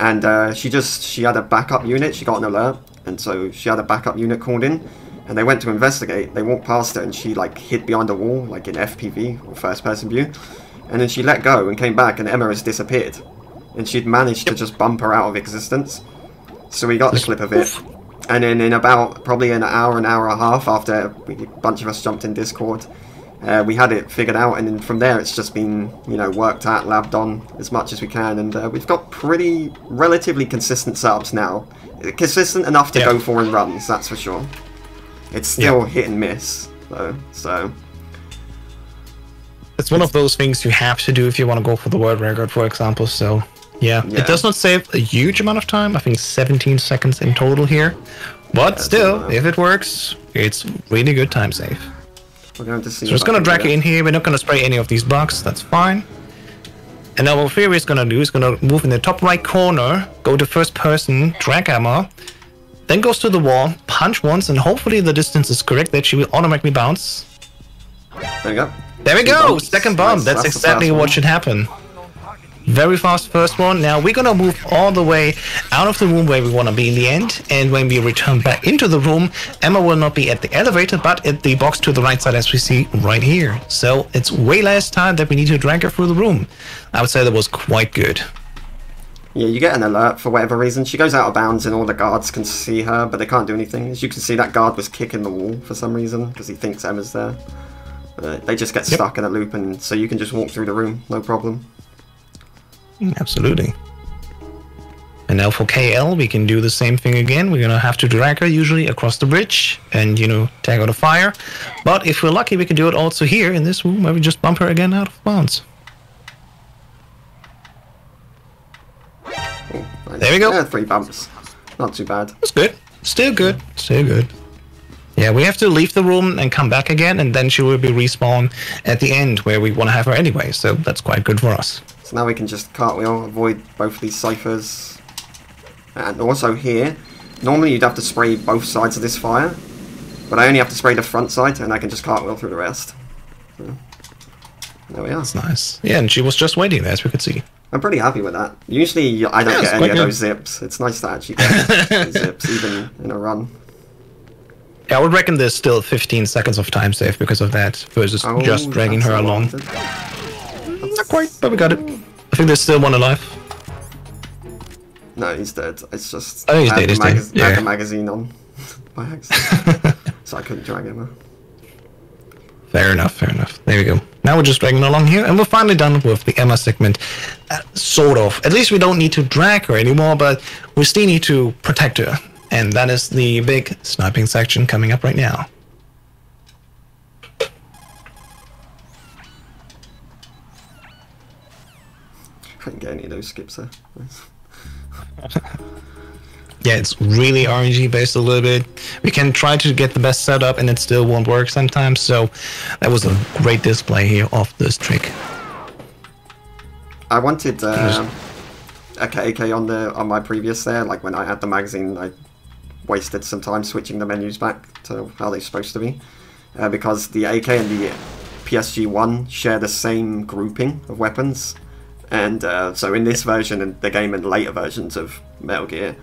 [SPEAKER 2] And she had a backup unit. She got an alert, and so she had a backup unit called in, and they went to investigate. They walked past her, and she like hid behind a wall, like in FPV or first-person view. And then she let go and came back, and Emma has disappeared, and she'd managed to just bump her out of existence. So we got the clip of it, And then in about probably an hour and a half after a bunch of us jumped in Discord, we had it figured out, and then from there it's just been, you know, worked at, labbed on as much as we can, and we've got pretty relatively consistent setups now. Consistent enough to go for in runs, that's for sure. It's still hit and miss, though, so...
[SPEAKER 3] It's one of those things you have to do if you want to go for the world record, for example, so... Yeah, it does not save a huge amount of time. I think 17 seconds in total here. But still, if it works, it's really good time save.
[SPEAKER 2] We're going to see.
[SPEAKER 3] So we're just going to drag it in here. We're not going to spray any of these bugs. That's fine. And now what Fury is going to do is going to move in the top right corner, go to first person, drag hammer, then goes to the wall, punch once, and hopefully the distance is correct that she will automatically bounce.
[SPEAKER 2] There we go.
[SPEAKER 3] There we go! Second bomb. That's exactly what should happen. Very fast first one. Now we're gonna move all the way out of the room where we want to be in the end, and when we return back into the room, Emma will not be at the elevator but at the box to the right side, as we see right here. So it's way less time that we need to drag her through the room. I would say that was quite good.
[SPEAKER 2] Yeah, you get an alert for whatever reason. She goes out of bounds and all the guards can see her, but they can't do anything. As you can see, that guard was kicking the wall for some reason because he thinks Emma's there. They just get stuck in a loop, and so you can just walk through the room, no problem.
[SPEAKER 3] Absolutely. And now for KL, we can do the same thing again. We're gonna have to drag her usually across the bridge and, you know, tag out a fire. But if we're lucky, we can do it also here in this room where we just bump her again out of bounds.
[SPEAKER 2] Oh, nice.
[SPEAKER 3] There we go.
[SPEAKER 2] Yeah, 3 bumps. Not too bad.
[SPEAKER 3] That's good. Still good. Still good. Yeah, we have to leave the room and come back again, and then she will be respawned at the end where we want to have her anyway. So that's quite good for us.
[SPEAKER 2] So now we can just cartwheel, avoid both of these ciphers. And also here, normally you'd have to spray both sides of this fire, but I only have to spray the front side, and I can just cartwheel through the rest. So, there we are.
[SPEAKER 3] That's nice. Yeah, and she was just waiting there, as we could see.
[SPEAKER 2] I'm pretty happy with that. Usually I don't get any of those zips. It's nice to actually get zips, even in a run.
[SPEAKER 3] Yeah, I would reckon there's still 15 seconds of time save because of that, versus just dragging her along. Not quite, but we got it. I think there's still one alive.
[SPEAKER 2] No, he's dead. It's just
[SPEAKER 3] he's dead, he's dead.
[SPEAKER 2] I had the magazine on by accident, so I couldn't drag him.
[SPEAKER 3] Fair enough, fair enough. There we go. Now we're just dragging along here, and we're finally done with the Emma segment. Sort of. At least we don't need to drag her anymore, but we still need to protect her. And that is the big sniping section coming up right now.
[SPEAKER 2] Couldn't get any of those skips there.
[SPEAKER 3] Yeah, it's really RNG based a little bit. We can try to get the best setup and it still won't work sometimes, so that was a great display here of this trick.
[SPEAKER 2] I wanted a KK on my previous there, like when I had the magazine, I wasted some time switching the menus back to how they're supposed to be, because the AK and the PSG-1 share the same grouping of weapons, and so in this version and the game and later versions of Metal Gear,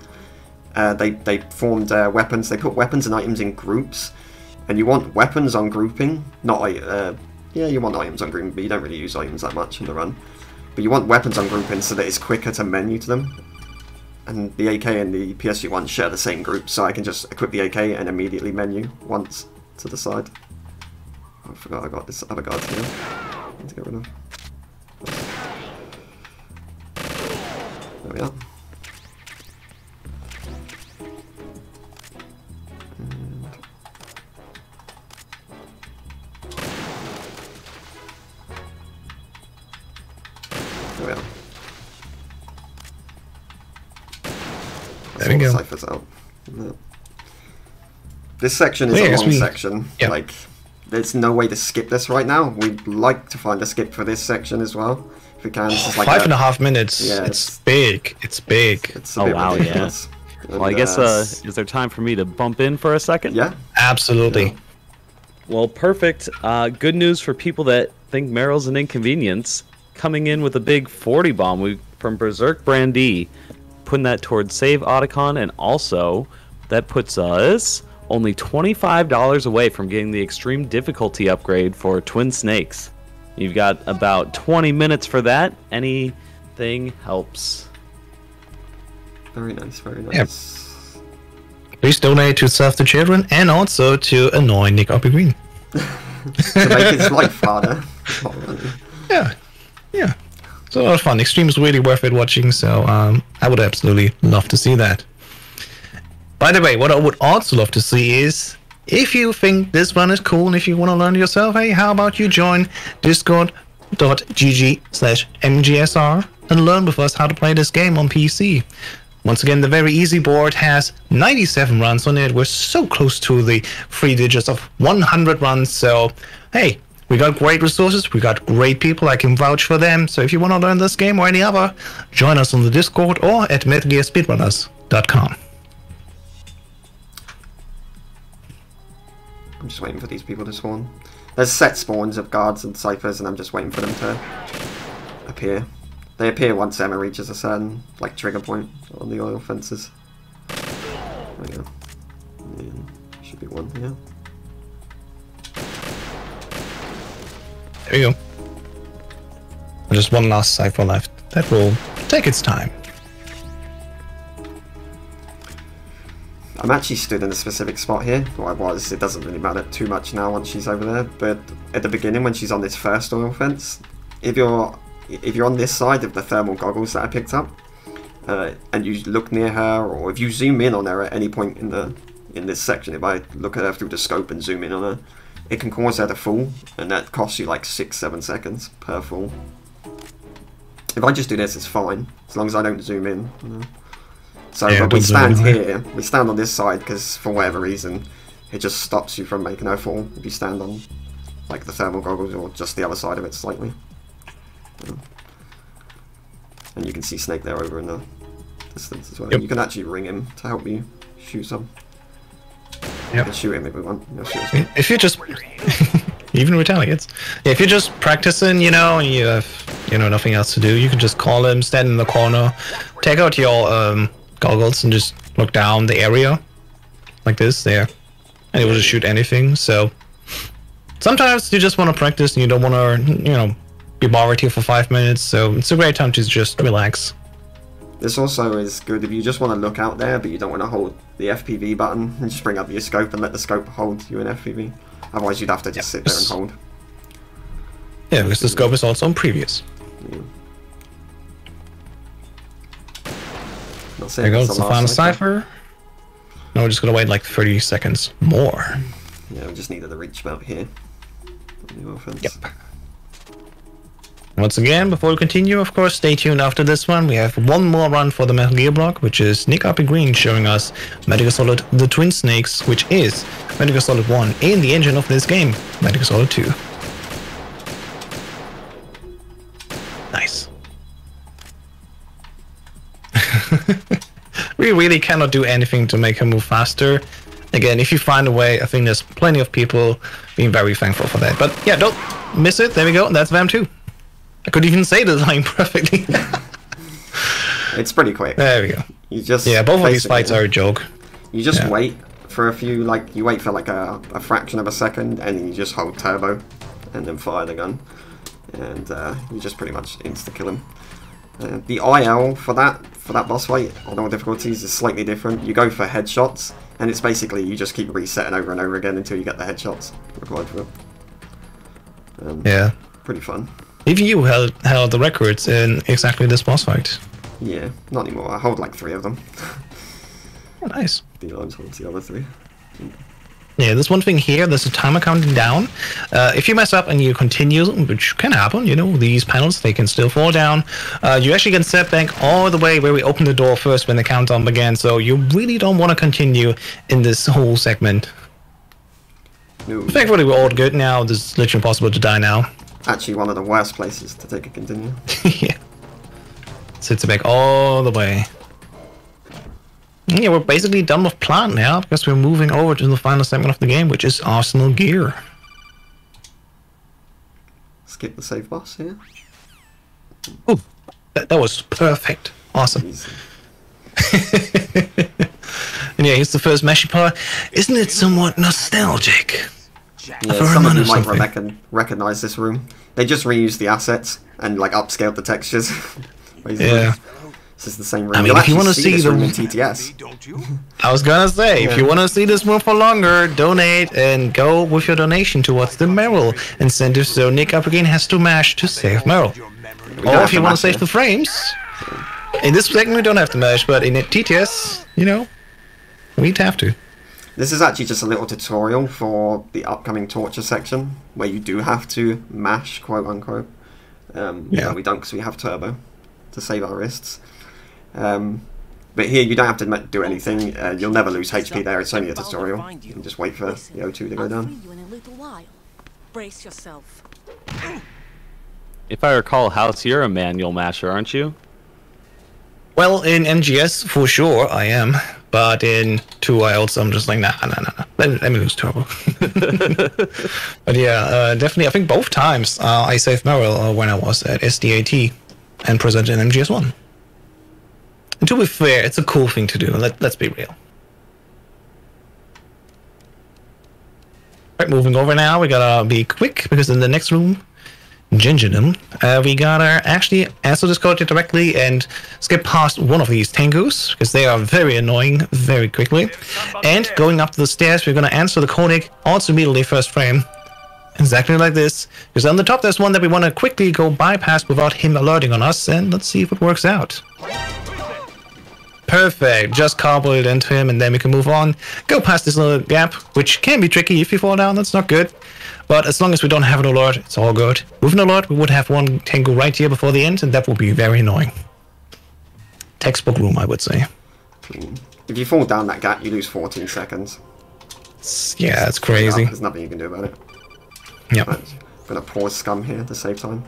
[SPEAKER 2] they formed weapons. They put weapons and items in groups, and you want weapons on grouping, not yeah, you want items on grouping, but you don't really use items that much in the run. But you want weapons on grouping so that it's quicker to menu to them. And the AK and the PSG-1 share the same group, so I can just equip the AK and immediately menu once to the side. Oh, I forgot I got this other guard here. I need to get rid of. There we are. There we are.
[SPEAKER 3] There we go.
[SPEAKER 2] Ciphers out. Yeah. This section is a long section.
[SPEAKER 3] Yeah.
[SPEAKER 2] Like, there's no way to skip this right now. We'd like to find a skip for this section as well, if we can. This is like
[SPEAKER 3] 5.5 minutes.
[SPEAKER 2] Yeah,
[SPEAKER 3] it's big. It's big.
[SPEAKER 2] It's a bit ridiculous.
[SPEAKER 1] Yeah. Well, I guess is there time for me to bump in for a second?
[SPEAKER 2] Yeah.
[SPEAKER 3] Absolutely.
[SPEAKER 2] Yeah.
[SPEAKER 1] Well, perfect. Good news for people that think Meryl's an inconvenience. Coming in with a big 40 bomb from Berserk Brandy, putting that towards Save Otacon, and also that puts us only $25 away from getting the extreme difficulty upgrade for Twin Snakes. You've got about 20 minutes for that. Anything helps.
[SPEAKER 2] Very nice, very nice.
[SPEAKER 3] Yep. Please donate to Serve the Children and also to annoy Nick Green.
[SPEAKER 2] To make his life harder.
[SPEAKER 3] Yeah, yeah. It's a lot of fun. Extreme is really worth it watching, so I would absolutely love to see that. By the way, what I would also love to see is, if you think this one is cool and if you want to learn yourself, hey, how about you join discord.gg/mgsr and learn with us how to play this game on PC. Once again, the very easy board has 97 runs on it. We're so close to the 3 digits of 100 runs, so hey, we got great resources, we got great people, I can vouch for them. So if you want to learn this game or any other, join us on the Discord or at metalgearspeedrunners.com.
[SPEAKER 2] I'm just waiting for these people to spawn. There's set spawns of guards and ciphers, and I'm just waiting for them to appear. They appear once Emma reaches a certain trigger point on the oil fences. There we go. And should be one here.
[SPEAKER 3] There you go. Just one last cipher left. That will take its time.
[SPEAKER 2] I'm actually stood in a specific spot here. Well, I was. It doesn't really matter too much now once she's over there. But at the beginning, when she's on this first oil fence, if you're on this side of the thermal goggles that I picked up, and you look near her, or if you zoom in on her at any point in this section, if I look at her through the scope and zoom in on her, it can cause her to fall, and that costs you like 6-7 seconds per fall. If I just do this, it's fine, as long as I don't zoom in. You know? So yeah, but we stand here, we stand on this side because for whatever reason, it just stops you from making her fall if you stand on like the thermal goggles or just the other side of it slightly. Yeah. And you can see Snake there over in the distance as well. Yep. You can actually ring him to help you shoot some. You can shoot him if we want.
[SPEAKER 3] If you just even retaliates. Yeah, if you're just practicing, you know, and you have nothing else to do, you can just call him, stand in the corner, take out your goggles and just look down the area like this there, and it will just shoot anything. So sometimes you just want to practice and you don't want to, be bothered here for 5 minutes. So it's a great time to just relax.
[SPEAKER 2] This also is good if you just want to look out there, but you don't want to hold the FPV button, and just bring up your scope and let the scope hold you in FPV. Otherwise, you'd have to just sit there and hold.
[SPEAKER 3] Yeah, because the scope is also on previous.
[SPEAKER 2] Yeah.
[SPEAKER 3] There goes the final cipher. No, we're just gonna wait like 30 seconds more.
[SPEAKER 2] Yeah, we just needed to reach about here.
[SPEAKER 3] Yep. Once again, before we continue, of course, stay tuned after this one. We have one more run for the Metal Gear block, which is Nick Green showing us Metal Gear Solid The Twin Snakes, which is Metal Gear Solid 1 in the engine of this game, Metal Gear Solid 2. Nice. We really cannot do anything to make her move faster. Again, if you find a way, I think there's plenty of people being very thankful for that. But yeah, don't miss it. There we go. That's Vam 2. I could even say the line perfectly.
[SPEAKER 2] It's pretty quick.
[SPEAKER 3] There we go.
[SPEAKER 2] You just
[SPEAKER 3] both of these fights are a joke.
[SPEAKER 2] You just wait for a few, you wait for like a fraction of a second, and then you just hold turbo, and then fire the gun, and you just pretty much insta-kill him. The IL for that boss fight on all difficulties is slightly different. You go for headshots, and it's basically you just keep resetting over and over again until you get the headshots required for it.
[SPEAKER 3] Yeah.
[SPEAKER 2] Pretty fun.
[SPEAKER 3] Even you held the records in exactly this boss fight.
[SPEAKER 2] Yeah, not anymore. I hold like 3 of them.
[SPEAKER 3] Oh, nice.
[SPEAKER 2] The arms holds the other 3.
[SPEAKER 3] Yeah, there's one thing here, there's a timer counting down. If you mess up and you continue, which can happen, these panels, they can still fall down. You actually can step back all the way where we open the door first when the countdown began, so you really don't want to continue in this whole segment.
[SPEAKER 2] No.
[SPEAKER 3] Thankfully, we're all good now. It's literally impossible to die now.
[SPEAKER 2] Actually, one of the worst places to take a continue.
[SPEAKER 3] Yeah. Sits it back all the way. Yeah, we're basically done with plant now because we're moving over to the final segment of the game, which is Arsenal Gear.
[SPEAKER 2] Skip the save boss here.
[SPEAKER 3] Ooh, that was perfect. Awesome. And yeah, here's the first meshy part. Isn't it somewhat nostalgic?
[SPEAKER 2] Yeah, some of you might recognize this room. They just reused the assets and upscaled the textures. Basically.
[SPEAKER 3] Yeah.
[SPEAKER 2] This is the same room.
[SPEAKER 3] I mean,
[SPEAKER 2] You'll
[SPEAKER 3] if you
[SPEAKER 2] actually
[SPEAKER 3] want to see
[SPEAKER 2] this
[SPEAKER 3] the
[SPEAKER 2] room in TTS.
[SPEAKER 3] I was gonna say, if you want to see this room for longer, donate and go with your donation towards the Meryl incentive. So Nick up again has to mash to save Meryl. Or if you want to save the frames, in this segment we don't have to mash, but in TTS, you know, we'd have to.
[SPEAKER 2] This is actually just a little tutorial for the upcoming torture section, where you do have to mash, quote unquote. Yeah, we don't because we have turbo to save our wrists. But here you don't have to do anything. You'll never lose HP there. It's only a tutorial. You can just wait for the O2 to go down.
[SPEAKER 5] Brace yourself.
[SPEAKER 1] If I recall, House, you're a manual masher, aren't you?
[SPEAKER 3] Well, in MGS, for sure, I am. But in 2 Wilds, I'm just like, nah. Let me lose turbo. But yeah, definitely, I think both times I saved Meryl when I was at SDAT and presented in MGS1. And to be fair, it's a cool thing to do. Let's be real. Right, moving over now, we gotta be quick because in the next room, Ginginum, we gotta actually answer this code directly and skip past one of these Tengus because they are very annoying very quickly. And going up the stairs, we're gonna answer the codec also immediately first frame. Exactly like this. Because on the top there's one that we want to quickly go bypass without him alerting on us, and let's see if it works out. Perfect. Just cobble it into him and then we can move on. Go past this little gap, which can be tricky if you fall down, that's not good. But as long as we don't have an alert, it's all good. With an alert, we would have one Tengu right here before the end, and that would be very annoying. Textbook room, I would say.
[SPEAKER 2] If you fall down that gap, you lose 14 seconds.
[SPEAKER 3] Yeah, it's crazy.
[SPEAKER 2] There's nothing you can do about it.
[SPEAKER 3] Yep.
[SPEAKER 2] I'm gonna pause scum here to save time.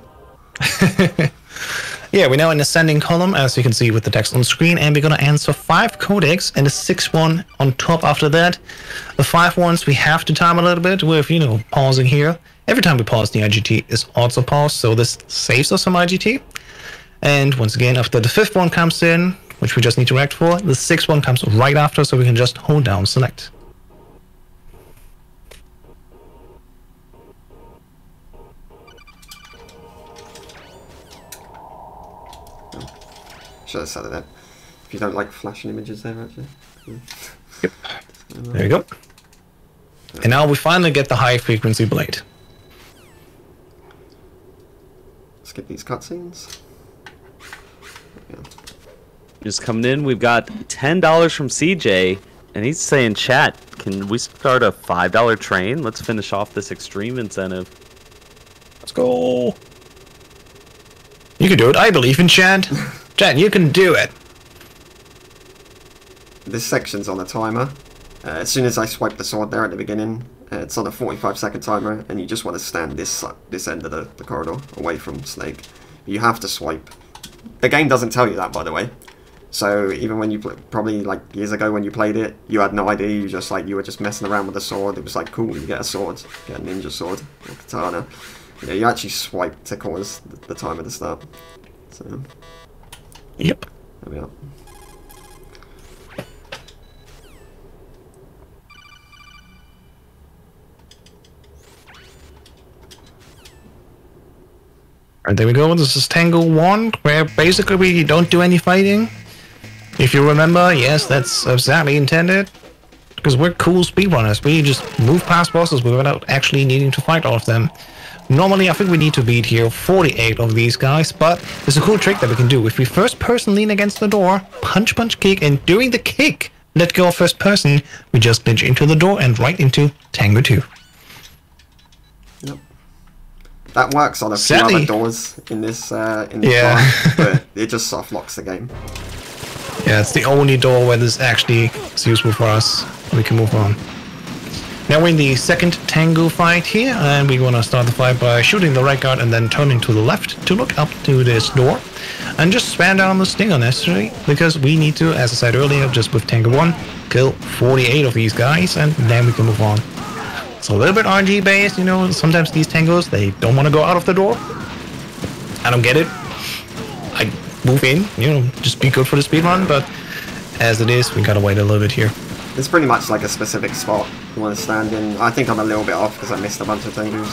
[SPEAKER 3] Yeah, we're now in ascending column, as you can see with the text on screen, and we're gonna answer 5 codecs and a 6th one on top after that. The 5 ones we have to time a little bit with, you know, pausing here. Every time we pause, the IGT is also paused, so this saves us some IGT. And once again, after the 5th one comes in, which we just need to react for, the 6th one comes right after, so we can just hold down select.
[SPEAKER 2] Should have said it then. If you don't like flashing images there, actually.
[SPEAKER 3] Yep. There you go. And now we finally get the high frequency blade.
[SPEAKER 2] Skip these cutscenes. Yeah.
[SPEAKER 1] Just coming in, we've got $10 from CJ, and he's saying, chat, can we start a $5 train? Let's finish off this extreme incentive.
[SPEAKER 3] Let's go. You can do it. I believe in Chad. Chad, you can do it.
[SPEAKER 2] This section's on a timer. As soon as I swipe the sword there at the beginning, it's on a 45-second timer, and you just want to stand this end of the corridor, away from Snake. You have to swipe. The game doesn't tell you that, by the way. So even when you probably like years ago when you played it, you had no idea. You were just messing around with the sword. It was like, cool, you get a sword, get a ninja sword, or katana. Yeah, you actually swipe to cause the timer to start. So.
[SPEAKER 3] Yep.
[SPEAKER 2] There we are.
[SPEAKER 3] Alright, there we go. This is Tango 1, where basically we don't do any fighting. If you remember, yes, that's exactly intended. Because we're cool speedrunners. We just move past bosses without actually needing to fight all of them. Normally, I think we need to beat here 48 of these guys, but there's a cool trick that we can do. If we first person lean against the door, punch, kick, and during the kick, let go of first person, we just glitch into the door and right into Tango 2.
[SPEAKER 2] Yep. That works on a few other doors in this part, but it just soft locks the game.
[SPEAKER 3] Yeah, it's the only door where this actually is useful for us. We can move on. Now we're in the second Tango fight here, and we're gonna start the fight by shooting the right guard and then turning to the left to look up to this door. And just spam down the stinger necessarily, because we need to, as I said earlier, just with Tango 1, kill 48 of these guys, and then we can move on. It's a little bit RNG based, you know, sometimes these Tangos, they don't want to go out of the door. I don't get it. I move in, you know, just be good for the speedrun, but as it is, we gotta wait a little bit here.
[SPEAKER 2] It's pretty much like a specific spot you want to stand in. I think I'm a little bit off because I missed a bunch of Tengus.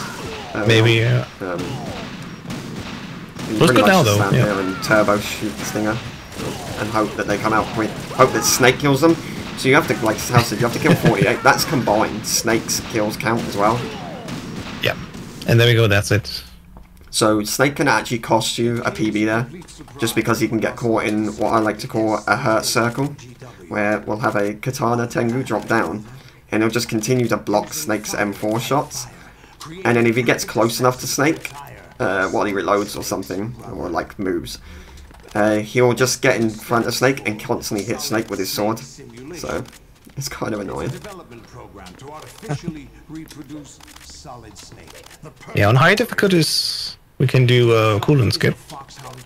[SPEAKER 3] Maybe, yeah.
[SPEAKER 2] You
[SPEAKER 3] Looks good now, though.
[SPEAKER 2] Stand
[SPEAKER 3] Yeah.
[SPEAKER 2] there and turbo shoot the stinger. and hope that they come out quick. Hope that Snake kills them. So you have to, like Hal said, you have to kill 48. That's combined. Snake's kills count as well.
[SPEAKER 3] Yeah. And there we go, that's it.
[SPEAKER 2] So Snake can actually cost you a PB there, just because he can get caught in what I like to call a hurt circle, where we'll have a Katana Tengu drop down, and he'll just continue to block Snake's M4 shots, and then if he gets close enough to Snake, while he reloads or something, or like moves, he'll just get in front of Snake and constantly hit Snake with his sword, so it's kind of annoying.
[SPEAKER 3] Yeah, on high difficulties, we can do a cooldown skip.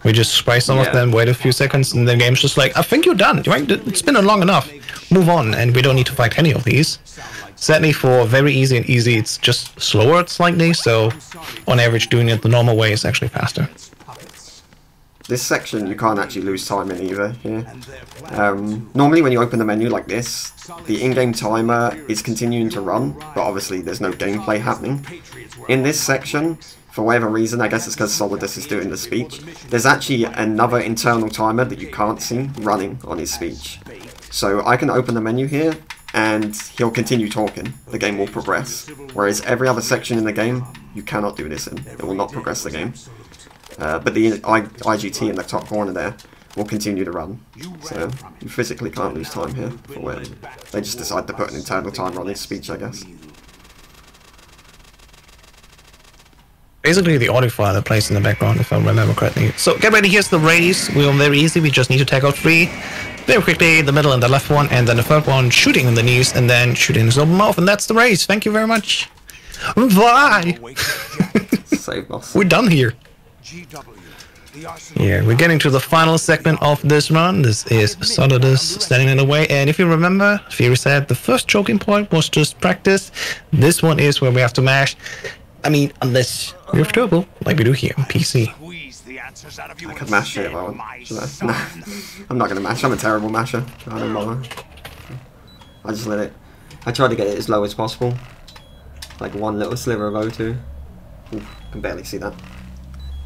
[SPEAKER 3] We just spray some of them, wait a few seconds, and the game's just like, I think you're done, right? It's been long enough. Move on, and we don't need to fight any of these. Sadly, for very easy and easy, it's just slower slightly, so on average, doing it the normal way is actually faster.
[SPEAKER 2] This section you can't actually lose time in either here. Normally when you open the menu like this, the in-game timer is continuing to run, but obviously there's no gameplay happening. In this section, for whatever reason, I guess it's because Solidus is doing the speech, there's actually another internal timer that you can't see running on his speech. So I can open the menu here, and he'll continue talking. The game will progress. Whereas every other section in the game, you cannot do this in. It will not progress the game. But the IGT in the top corner there will continue to run. So you physically can't lose time here. For where they just decide to put an internal timer on his speech, I guess.
[SPEAKER 3] Basically the audio file that plays in the background, if I remember correctly. So get ready, here's the race. We're very easy, we just need to take out 3. Very quickly, the middle and the left one, and then the third one shooting in the knees, and then shooting in his open mouth, and that's the race. Thank you very much. Bye!
[SPEAKER 2] Save boss.
[SPEAKER 3] We're done here. Yeah, we're getting to the final segment of this run. This is Solidus standing in the way, and if you remember, Fury said the first choking point was just practice. This one is where we have to mash. I mean, unless we have turbo, like we do here on PC.
[SPEAKER 2] I could mash it if I want. Nah, I'm not going to mash. I'm a terrible masher. I don't bother. I just let it. I tried to get it as low as possible. Like one little sliver of O2. Oof, can barely see that.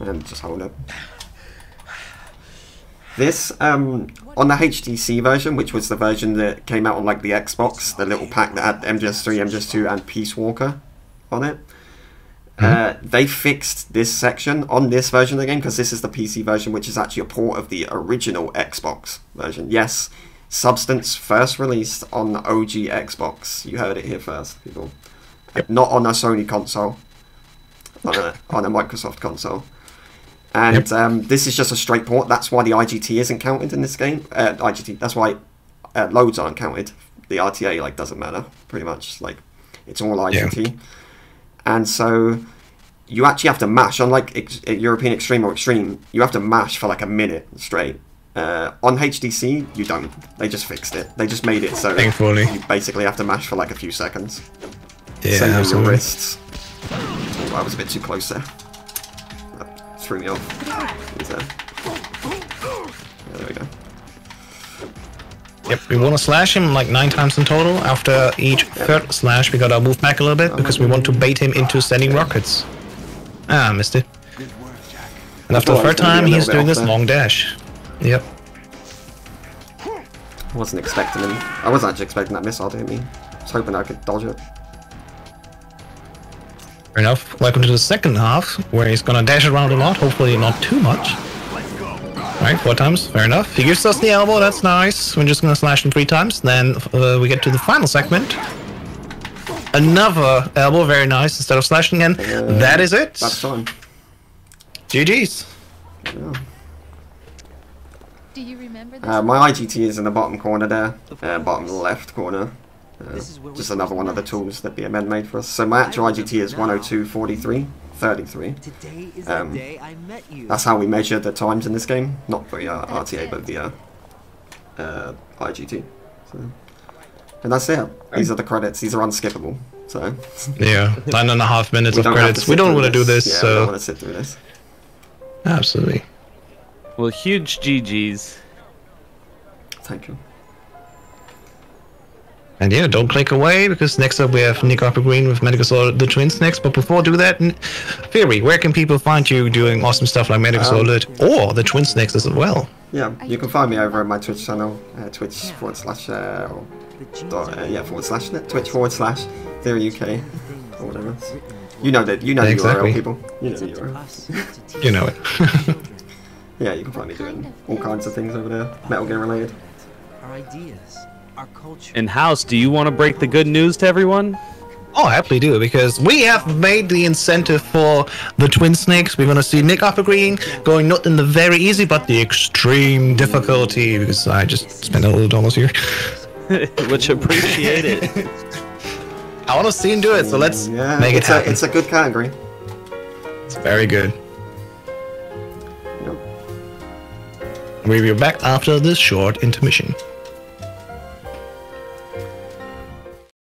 [SPEAKER 2] And just hold it. This, on the HTC version, which was the version that came out on like the Xbox, the little pack that had MGS3, MGS2 and Peace Walker on it. They fixed this section on this version of the game, because this is the PC version, which is actually a port of the original Xbox version. Yes, Substance first released on the OG Xbox. You heard it here first, people. Not on a Sony console, on a Microsoft console. And this is just a straight port. That's why the IGT isn't counted in this game. IGT. That's why loads aren't counted. The RTA like doesn't matter pretty much. Like it's all IGT. Yeah. And so you actually have to mash, unlike European Extreme or Extreme, you have to mash for like a minute straight. On HDC, you don't. They just fixed it. They just made it so you basically have to mash for like a few seconds.
[SPEAKER 3] Yeah,
[SPEAKER 2] same with your
[SPEAKER 3] absolutely.
[SPEAKER 2] wrists. Oh, I was a bit too close there. That threw me off. There we go.
[SPEAKER 3] Yep, we want to slash him like 9 times in total. After each third slash, we gotta move back a little bit because we want to bait him into sending rockets. Ah, missed it. And after the third time, he's doing this long dash. Yep.
[SPEAKER 2] I wasn't expecting him. I wasn't actually expecting that missile to hit me. I was hoping I could dodge it.
[SPEAKER 3] Fair enough. Welcome to the second half, where he's gonna dash around a lot. Hopefully not too much. Alright, 4 times, fair enough. He gives us the elbow, that's nice. We're just gonna slash him 3 times. Then we get to the final segment. Another elbow, very nice, instead of slashing, and that is it.
[SPEAKER 2] That's fine.
[SPEAKER 3] GG's.
[SPEAKER 2] Yeah.
[SPEAKER 5] Do you remember this?
[SPEAKER 2] My IGT is in the bottom corner there, bottom left corner. Just another one of the tools that BMN made for us. So my actual IGT is 102.43. 33. That's how we measure the times in this game, not the RTA, but the IGT. So, and that's it. These are the credits. These are unskippable. So
[SPEAKER 3] yeah, 9.5 minutes of credits. We don't want to do this.
[SPEAKER 2] Yeah,
[SPEAKER 3] so
[SPEAKER 2] we don't want to sit through this.
[SPEAKER 3] Absolutely.
[SPEAKER 1] Well, huge GGs.
[SPEAKER 2] Thank you.
[SPEAKER 3] And yeah, don't click away, because next up we have Nick Harper Green with Medical Solid, the Twins next. But before do that, Fury, where can people find you doing awesome stuff like Medical Solid or the Twins next as well?
[SPEAKER 2] Yeah, you can find me over at my Twitch channel, Twitch / Theory UK or whatever. You know that. You know the URL, people. You know the URL.
[SPEAKER 3] You know it.
[SPEAKER 2] Yeah, you can find me doing all kinds of things over there, Metal Gear related.
[SPEAKER 4] Our ideas, our culture.
[SPEAKER 1] In house, do you want to break the good news to everyone?
[SPEAKER 3] Oh, I happily do, because we have made the incentive for the Twin Snakes. We're going to see Nick upgrading, going not in the very easy, but the extreme difficulty, because I just spent a little dollars here.
[SPEAKER 1] Which appreciate it.
[SPEAKER 3] I want to see him do it, so let's make it happen.
[SPEAKER 2] It's a good category.
[SPEAKER 3] It's very good.
[SPEAKER 2] Yep.
[SPEAKER 3] We'll be back after this short intermission.